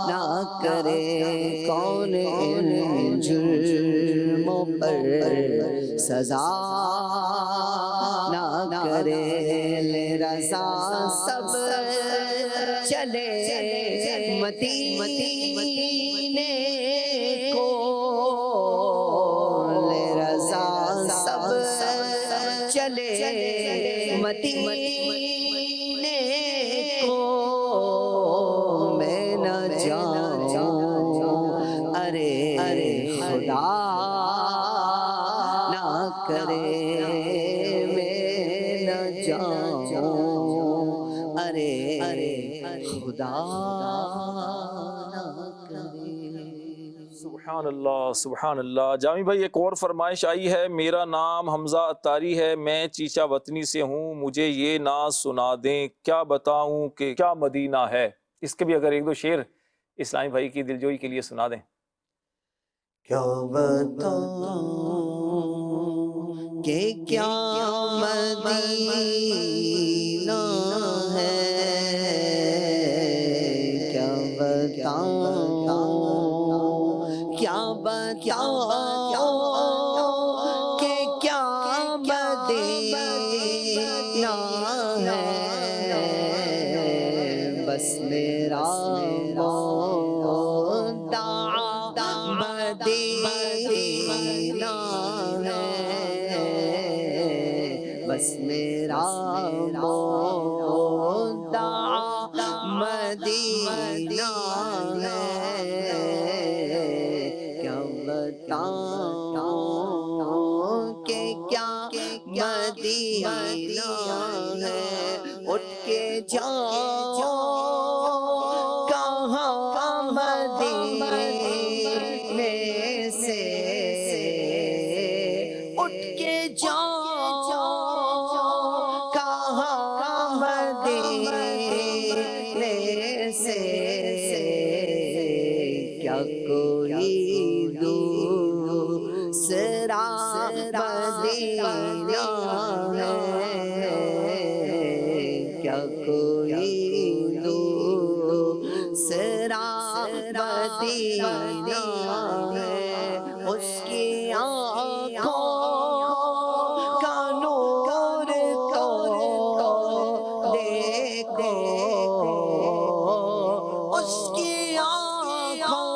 نہ کرے، کون ان جرموں پر سزا نہ کرے، لے رضا سب چلے مدینے کو، لے رضا سب چلے مدینے کو، میں نہ جاؤں ارے خدا نہ کرے، میں نہ جاؤں ارے خدا نہ کرے۔ سبحان اللہ سبحان اللہ۔ جامی بھائی ایک اور فرمائش آئی ہے، میرا نام حمزہ اتاری ہے، میں چیچا وطنی سے ہوں، مجھے یہ نعت سنا دیں، کیا بتاؤں کہ کیا مدینہ ہے۔ اس کے بھی اگر ایک دو شعر اسلامی بھائی کی دلجوئی کے لیے سنا دیں۔ کیا بتاؤں کہ کیا مدینہ ہے، کیا بتاؤں کیا بتاؤں کہ کیا مدینہ ہے، بس میرا مدینہ ہے، بس میرا مدینہ ہے، کیا بتاؤں کہ کیا مدینہ ہے، اٹھ کے جاؤ کہاں مدینے سے، اٹھ کے جاؤ کہاں مدینے سے، کیا کوئی دوسرا مدینہ ہے، کیا کوئی دوسرا مدینہ ہے، اس کی آنکھوں کا نور تو دیکھو، اس کی آنکھوں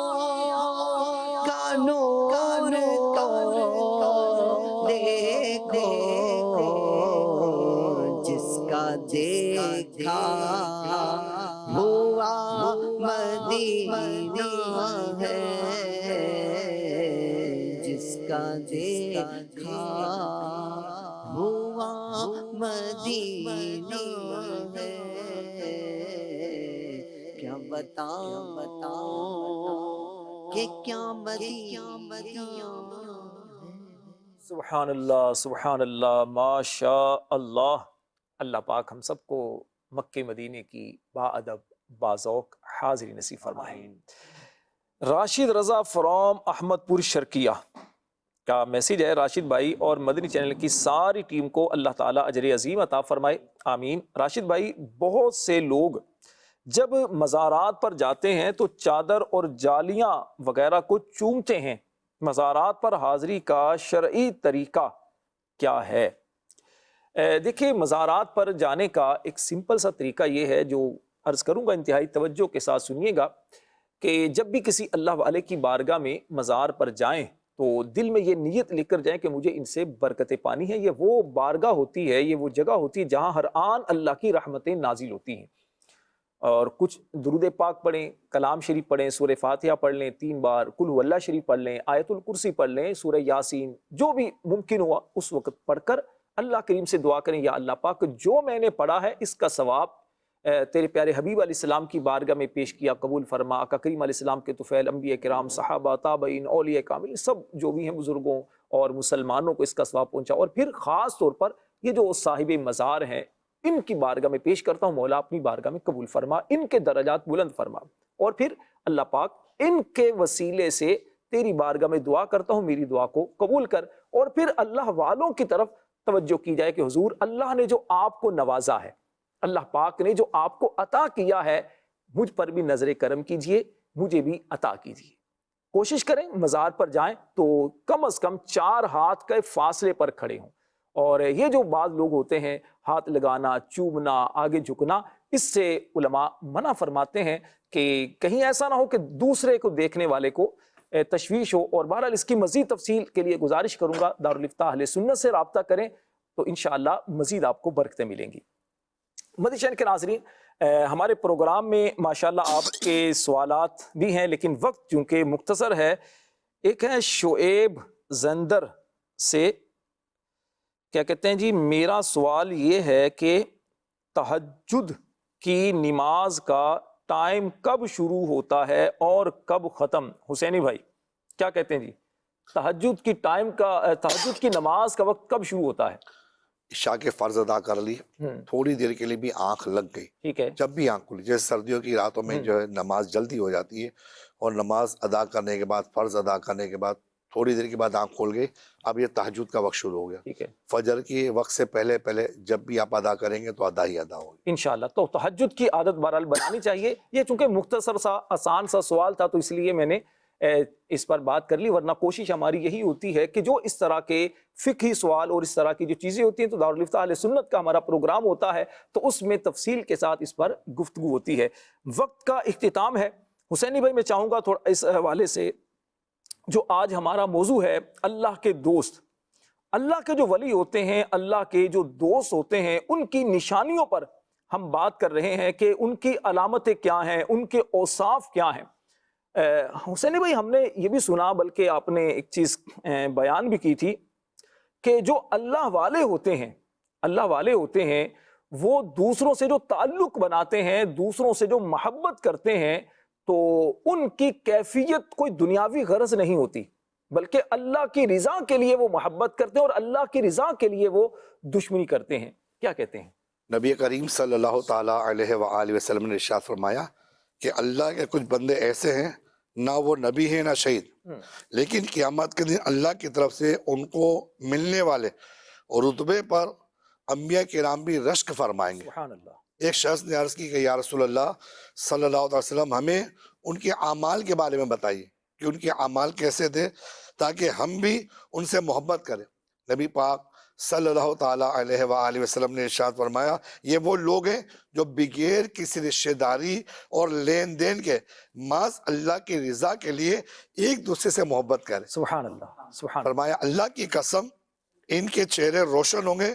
کا نور تو دیکھو، جس کا دیکھا ہوا مدینہ ہے، جس کا دیکھا ہوا مدینہ ہے، کیا بتاؤں کہ کیا مدینہ ہے۔ سبحان اللہ سبحان اللہ، ماشاء اللہ۔ اللہ پاک ہم سب کو مکہ مدینے کی با ادب با ذوق حاضری نصیب فرمائے۔ راشد رضا فرام احمد پور شرقیہ کا میسیج ہے، راشد بھائی اور مدنی چینل کی ساری ٹیم کو اللہ تعالیٰ اجر عظیم عطا فرمائے، آمین۔ راشد بھائی، بہت سے لوگ جب مزارات پر جاتے ہیں تو چادر اور جالیاں وغیرہ کو چومتے ہیں، مزارات پر حاضری کا شرعی طریقہ کیا ہے؟ دیکھیں، مزارات پر جانے کا ایک سمپل سا طریقہ یہ ہے جو عرض کروں گا، انتہائی توجہ کے ساتھ سنیے گا کہ جب بھی کسی اللہ والے کی بارگاہ میں مزار پر جائیں تو دل میں یہ نیت لے کر جائیں کہ مجھے ان سے برکتیں پانی ہیں۔ یہ وہ بارگاہ ہوتی ہے، یہ وہ جگہ ہوتی ہے جہاں ہر آن اللہ کی رحمتیں نازل ہوتی ہیں۔ اور کچھ درود پاک پڑھیں، کلام شریف پڑھیں، سورہ فاتحہ پڑھ لیں 3 بار، قل هو اللہ شریف پڑھ لیں، آیت الکرسی پڑھ لیں، سورہ یاسین، جو بھی ممکن ہوا اس وقت پڑھ کر اللہ کریم سے دعا کریں، یا اللہ پاک جو میں نے پڑھا ہے اس کا ثواب تیرے پیارے حبیب علیہ السلام کی بارگاہ میں پیش کیا، قبول فرما۔ آقا کریم علیہ السلام کے طفیل، انبیاء کرام، صحابہ، تابعین، اولیاء کامل، سب جو بھی ہیں بزرگوں اور مسلمانوں کو اس کا ثواب پہنچا۔ اور پھر خاص طور پر یہ جو صاحب مزار ہیں ان کی بارگاہ میں پیش کرتا ہوں، مولا اپنی بارگاہ میں قبول فرما، ان کے درجات بلند فرما۔ اور پھر اللہ پاک ان کے وسیلے سے تیری بارگاہ میں دعا کرتا ہوں، میری دعا کو قبول کر۔ اور پھر اللہ والوں کی طرف توجہ کی جائے کہ حضور اللہ نے جو آپ کو نوازا ہے، اللہ پاک نے جو آپ کو عطا کیا ہے، مجھ پر بھی نظر کرم کیجئے، مجھے بھی عطا کیجئے۔ کوشش کریں مزار پر جائیں تو کم از کم 4 ہاتھ کے فاصلے پر کھڑے ہوں۔ اور یہ جو بعض لوگ ہوتے ہیں ہاتھ لگانا، چومنا، آگے جھکنا، اس سے علماء منع فرماتے ہیں کہ کہیں ایسا نہ ہو کہ دوسرے کو دیکھنے والے کو تشویش ہو۔ اور بہرحال اس کی مزید تفصیل کے لیے گزارش کروں گا دارالافتاء اہل سنت سے رابطہ کریں تو انشاءاللہ مزید آپ کو برکتیں ملیں گی۔ مدنی چینل کے ناظرین، ہمارے پروگرام میں ماشاءاللہ آپ کے سوالات بھی ہیں، لیکن وقت چونکہ مختصر ہے۔ ایک ہے شعیب زندر سے، کیا کہتے ہیں جی، میرا سوال یہ ہے کہ تہجد کی نماز کا ٹائم کب شروع ہوتا ہے اور کب ختم؟ حسینی بھائی کیا کہتے ہیں جی، تہجد کی نماز کا وقت کب شروع ہوتا ہے؟ عشاء کے فرض ادا کر لی، تھوڑی دیر کے لیے بھی آنکھ لگ گئی، ٹھیک ہے، جب بھی آنکھ کھلی، جیسے سردیوں کی راتوں میں جو ہے نماز جلدی ہو جاتی ہے، اور نماز ادا کرنے کے بعد، فرض ادا کرنے کے بعد تھوڑی دیر کے بعد آنکھ کھول گئی، اب یہ تہجد کا وقت شروع ہو گیا۔ ٹھیک ہے، فجر کے وقت سے پہلے جب بھی آپ ادا کریں گے تو ادا ہی ادا ہوگی انشاءاللہ۔ تو تہجد کی عادت بہرحال بنانی چاہیے۔ یہ چونکہ مختصر سا آسان سا سوال تھا تو اس لیے میں نے اس پر بات کر لی، ورنہ کوشش ہماری یہی ہوتی ہے کہ جو اس طرح کے فقہی سوال اور اس طرح کی جو چیزیں ہوتی ہیں تو دارالافتاء اہل سنت کا ہمارا پروگرام ہوتا ہے تو اس میں تفصیل کے ساتھ اس پر گفتگو ہوتی ہے۔ وقت کا اختتام ہے۔ حسینی بھائی میں چاہوں گا تھوڑا اس حوالے سے، جو آج ہمارا موضوع ہے اللہ کے دوست، اللہ کے جو ولی ہوتے ہیں، اللہ کے جو دوست ہوتے ہیں، ان کی نشانیوں پر ہم بات کر رہے ہیں کہ ان کی علامتیں کیا ہیں، ان کے اوصاف کیا ہیں۔ حسینی بھائی ہم نے یہ بھی سنا، بلکہ آپ نے ایک چیز بیان بھی کی تھی کہ جو اللہ والے ہوتے ہیں وہ دوسروں سے جو تعلق بناتے ہیں، دوسروں سے جو محبت کرتے ہیں، تو ان کی کیفیت کوئی دنیاوی غرض نہیں ہوتی، بلکہ اللہ کی رضا کے لیے وہ محبت کرتے ہیں اور اللہ کی رضا کے لیے وہ دشمنی کرتے ہیں۔ کیا کہتے ہیں؟ نبی کریم صلی اللہ تعالیٰ علیہ وآلہ وسلم نے ارشاد فرمایا کہ اللہ کے کچھ بندے ایسے ہیں، نہ وہ نبی ہیں نہ شہید، لیکن قیامت کے دن اللہ کی طرف سے ان کو ملنے والے رتبے پر انبیاء کرام بھی رشک فرمائیں گے۔ سبحان اللہ۔ ایک شخص نے عرض کی کہ یا رسول اللہ صلی اللہ علیہ وسلم، ہمیں ان کے اعمال کے بارے میں بتائیے کہ ان کے اعمال کیسے تھے تاکہ ہم بھی ان سے محبت کریں۔ نبی پاک صلی اللہ تعالیٰ علیہ وآلہ وسلم نے ارشاد فرمایا، یہ وہ لوگ ہیں جو بغیر کسی رشتہ داری اور لین دین کے محض اللہ کی رضا کے لیے ایک دوسرے سے محبت کریں۔ سبحان اللہ، سبحان اللہ۔ فرمایا اللہ کی قسم ان کے چہرے روشن ہوں گے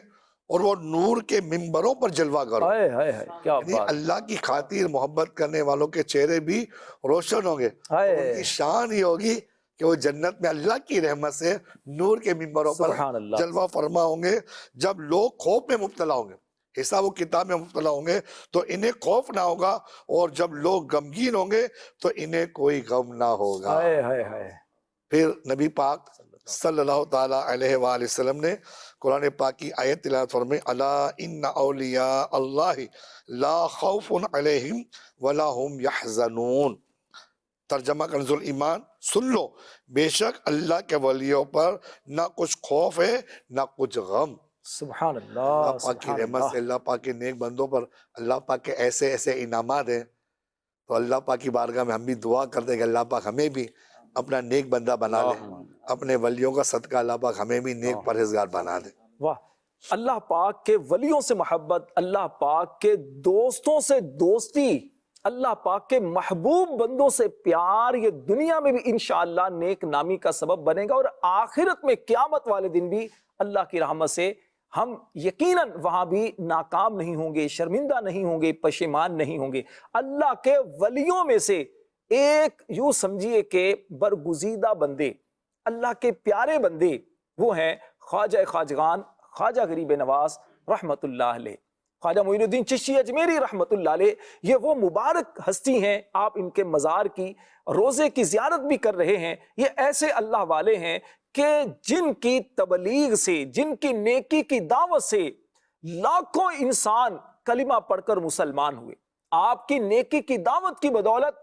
اور وہ نور کے منبروں پر جلوہ گر ہوں گے۔ ہائے ہائے، کیا یعنی بات! اللہ کی خاطر محبت کرنے والوں کے چہرے بھی روشن ہوں گے، ان کی شان یہ ہوگی کہ وہ جنت میں اللہ کی رحمت سے نور کے منبروں پر سبحان اللہ۔ جلوہ فرما ہوں گے۔ جب لوگ خوف میں مبتلا ہوں گے، حساب و کتاب میں مبتلا ہوں گے، تو انہیں خوف نہ ہوگا، اور جب لوگ غمگین ہوں گے تو انہیں کوئی غم نہ ہوگا۔ ہائے ہائے ہائے۔ پھر نبی پاک صلی اللہ تعالیٰ علیہ وآلہ وسلم نے قرآن پاک کی آیت تلاوت فرمائی، الا ان اولیاء اللہ لا خوف علیہم ولا هم یحزنون۔ ترجمہ کنز الایمان، سن لو، بے شک اللہ کے ولیوں پر نہ کچھ خوف ہے نہ کچھ غم۔ سبحان اللہ، اللہ پاک کی سبحان رحمت اللہ۔ سے، اللہ پاک کے نیک بندوں پر اللہ پاک کے ایسے ایسے انعامات ہیں، تو اللہ پاک کی بارگاہ میں ہم بھی دعا کرتے ہیں کہ اللہ پاک ہمیں بھی اپنا نیک بندہ بنا لے، اپنے ولیوں کا صدقہ اللہ پاک ہمیں بھی نیک پرہیزگار بنا دے۔ واہ! اللہ پاک کے ولیوں سے محبت، اللہ پاک کے دوستوں سے دوستی، اللہ پاک کے محبوب بندوں سے پیار، یہ دنیا میں بھی انشاءاللہ نیک نامی کا سبب بنے گا، اور آخرت میں قیامت والے دن بھی اللہ کی رحمت سے ہم یقیناً وہاں بھی ناکام نہیں ہوں گے، شرمندہ نہیں ہوں گے، پشیمان نہیں ہوں گے۔ اللہ کے ولیوں میں سے ایک یوں سمجھیے کہ برگزیدہ بندے، اللہ کے پیارے بندے، وہ ہیں خواجہ خواجگان خواجہ غریب نواز رحمت اللہ علیہ، خواجہ معین الدین چشتی اجمیری رحمت اللہ علیہ۔ یہ وہ مبارک ہستی ہیں، آپ ان کے مزار کی روزے کی زیارت بھی کر رہے ہیں۔ یہ ایسے اللہ والے ہیں کہ جن کی تبلیغ سے، جن کی نیکی کی دعوت سے لاکھوں انسان کلمہ پڑھ کر مسلمان ہوئے۔ آپ کی نیکی کی دعوت کی بدولت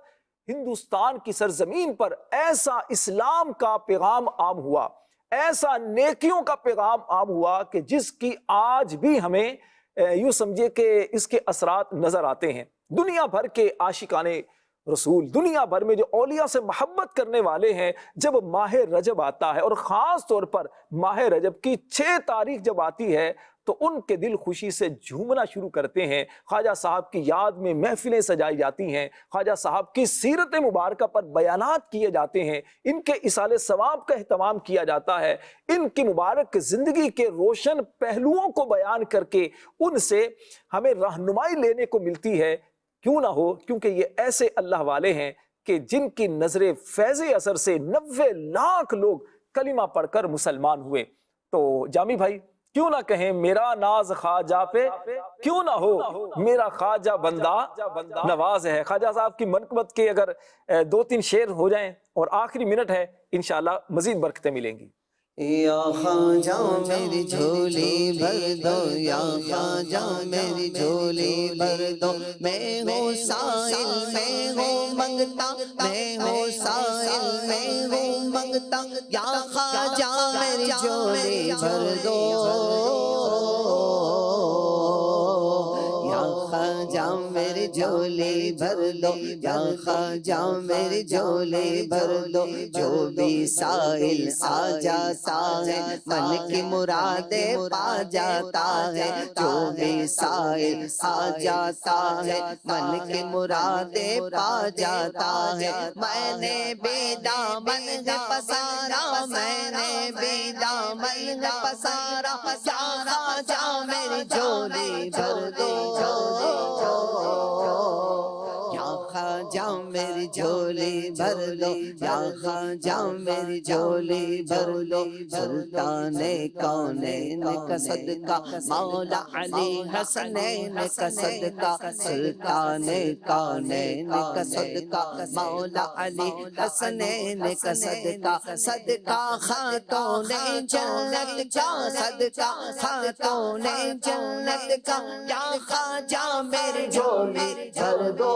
ہندوستان کی سرزمین پر ایسا اسلام کا پیغام عام ہوا، ایسا نیکیوں کا پیغام عام ہوا کہ جس کی آج بھی ہمیں یوں سمجھے کہ اس کے اثرات نظر آتے ہیں۔ دنیا بھر کے عاشقان رسول، دنیا بھر میں جو اولیاء سے محبت کرنے والے ہیں، جب ماہ رجب آتا ہے اور خاص طور پر ماہ رجب کی 6 تاریخ جب آتی ہے تو ان کے دل خوشی سے جھومنا شروع کرتے ہیں۔ خواجہ صاحب کی یاد میں محفلیں سجائی جاتی ہیں، خواجہ صاحب کی سیرت مبارکہ پر بیانات کیے جاتے ہیں، ان کے اصال ثواب کا اہتمام کیا جاتا ہے، ان کی مبارک زندگی کے روشن پہلوؤں کو بیان کر کے ان سے ہمیں رہنمائی لینے کو ملتی ہے۔ کیوں نہ ہو، کیونکہ یہ ایسے اللہ والے ہیں کہ جن کی نظر فیض اثر سے 90 لاکھ لوگ کلمہ پڑھ کر مسلمان ہوئے۔ تو جامی بھائی، کیوں نہ کہیں میرا ناز خواجہ پہ، کیوں نہ ہو میرا خواجہ بندہ نواز ہے۔ خواجہ صاحب کی منقبت کے اگر 2-3 شعر ہو جائیں، اور آخری منٹ ہے، انشاءاللہ مزید برکتیں ملیں گی۔ یا خواجہ میری جھولی بھر دو، یا خواجہ میری جھولی بھر دو، میں ہوں سائل میں ہوں منگتا، میں ہوں سائل میں ہوں منگتا، یا خواجہ میری جھولی بھر دو، یا خواجہ میری جھولی بھر دو، یا خواجہ میری جھولی بھر دو، جو بھی سائل آ جاتا ہے من کی مرادیں پا جاتا ہے، جو بھی سائل آ جاتا ہے من کی مرادیں پا جاتا ہے۔ میں نے بھی دامن ہے پسارا، میں نے بھی دامن ہے پسارا، یا خواجہ میری جھولی بھر دو، یا خواجہ میری جھولی بھر دو، یا خواجہ میری جھولی بھر دو۔ سلطان کونین کا صدقہ، مولا علی حسنین کا صدقہ، سلطان کونین کا صدقہ، مولا علی حسنین کا صدقہ، صدقہ خاتون جنت کا، صدقہ خاتون جنت کا، یا خواجہ میری جھولی بھر دو،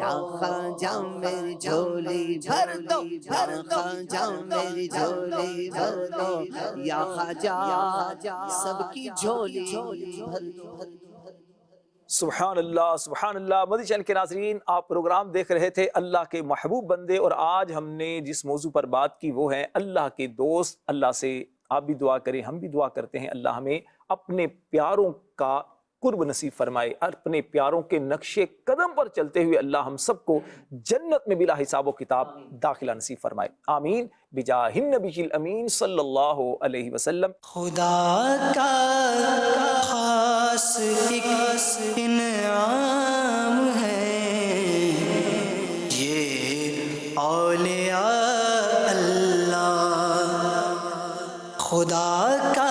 یا خواجہ میری جھولی بھر دو، یا خواجہ میری جھولی بھر دو، یا خواجہ سب کی جھولی بھر دو۔ سبحان اللہ، سبحان اللہ۔ مدنی چینل کے ناظرین، آپ پروگرام دیکھ رہے تھے اللہ کے محبوب بندے، اور آج ہم نے جس موضوع پر بات کی وہ ہے اللہ کے دوست۔ اللہ سے آپ بھی دعا کریں، ہم بھی دعا کرتے ہیں، اللہ ہمیں اپنے پیاروں کا قرب نصیب فرمائے، اپنے پیاروں کے نقش قدم پر چلتے ہوئے اللہ ہم سب کو جنت میں بلا حساب و کتاب داخلہ نصیب فرمائے، آمین بجاہ النبی الامین صلی اللہ علیہ وسلم۔ خدا کا خاص ایک انعام ہے، یہ اولیاء اللہ، خدا کا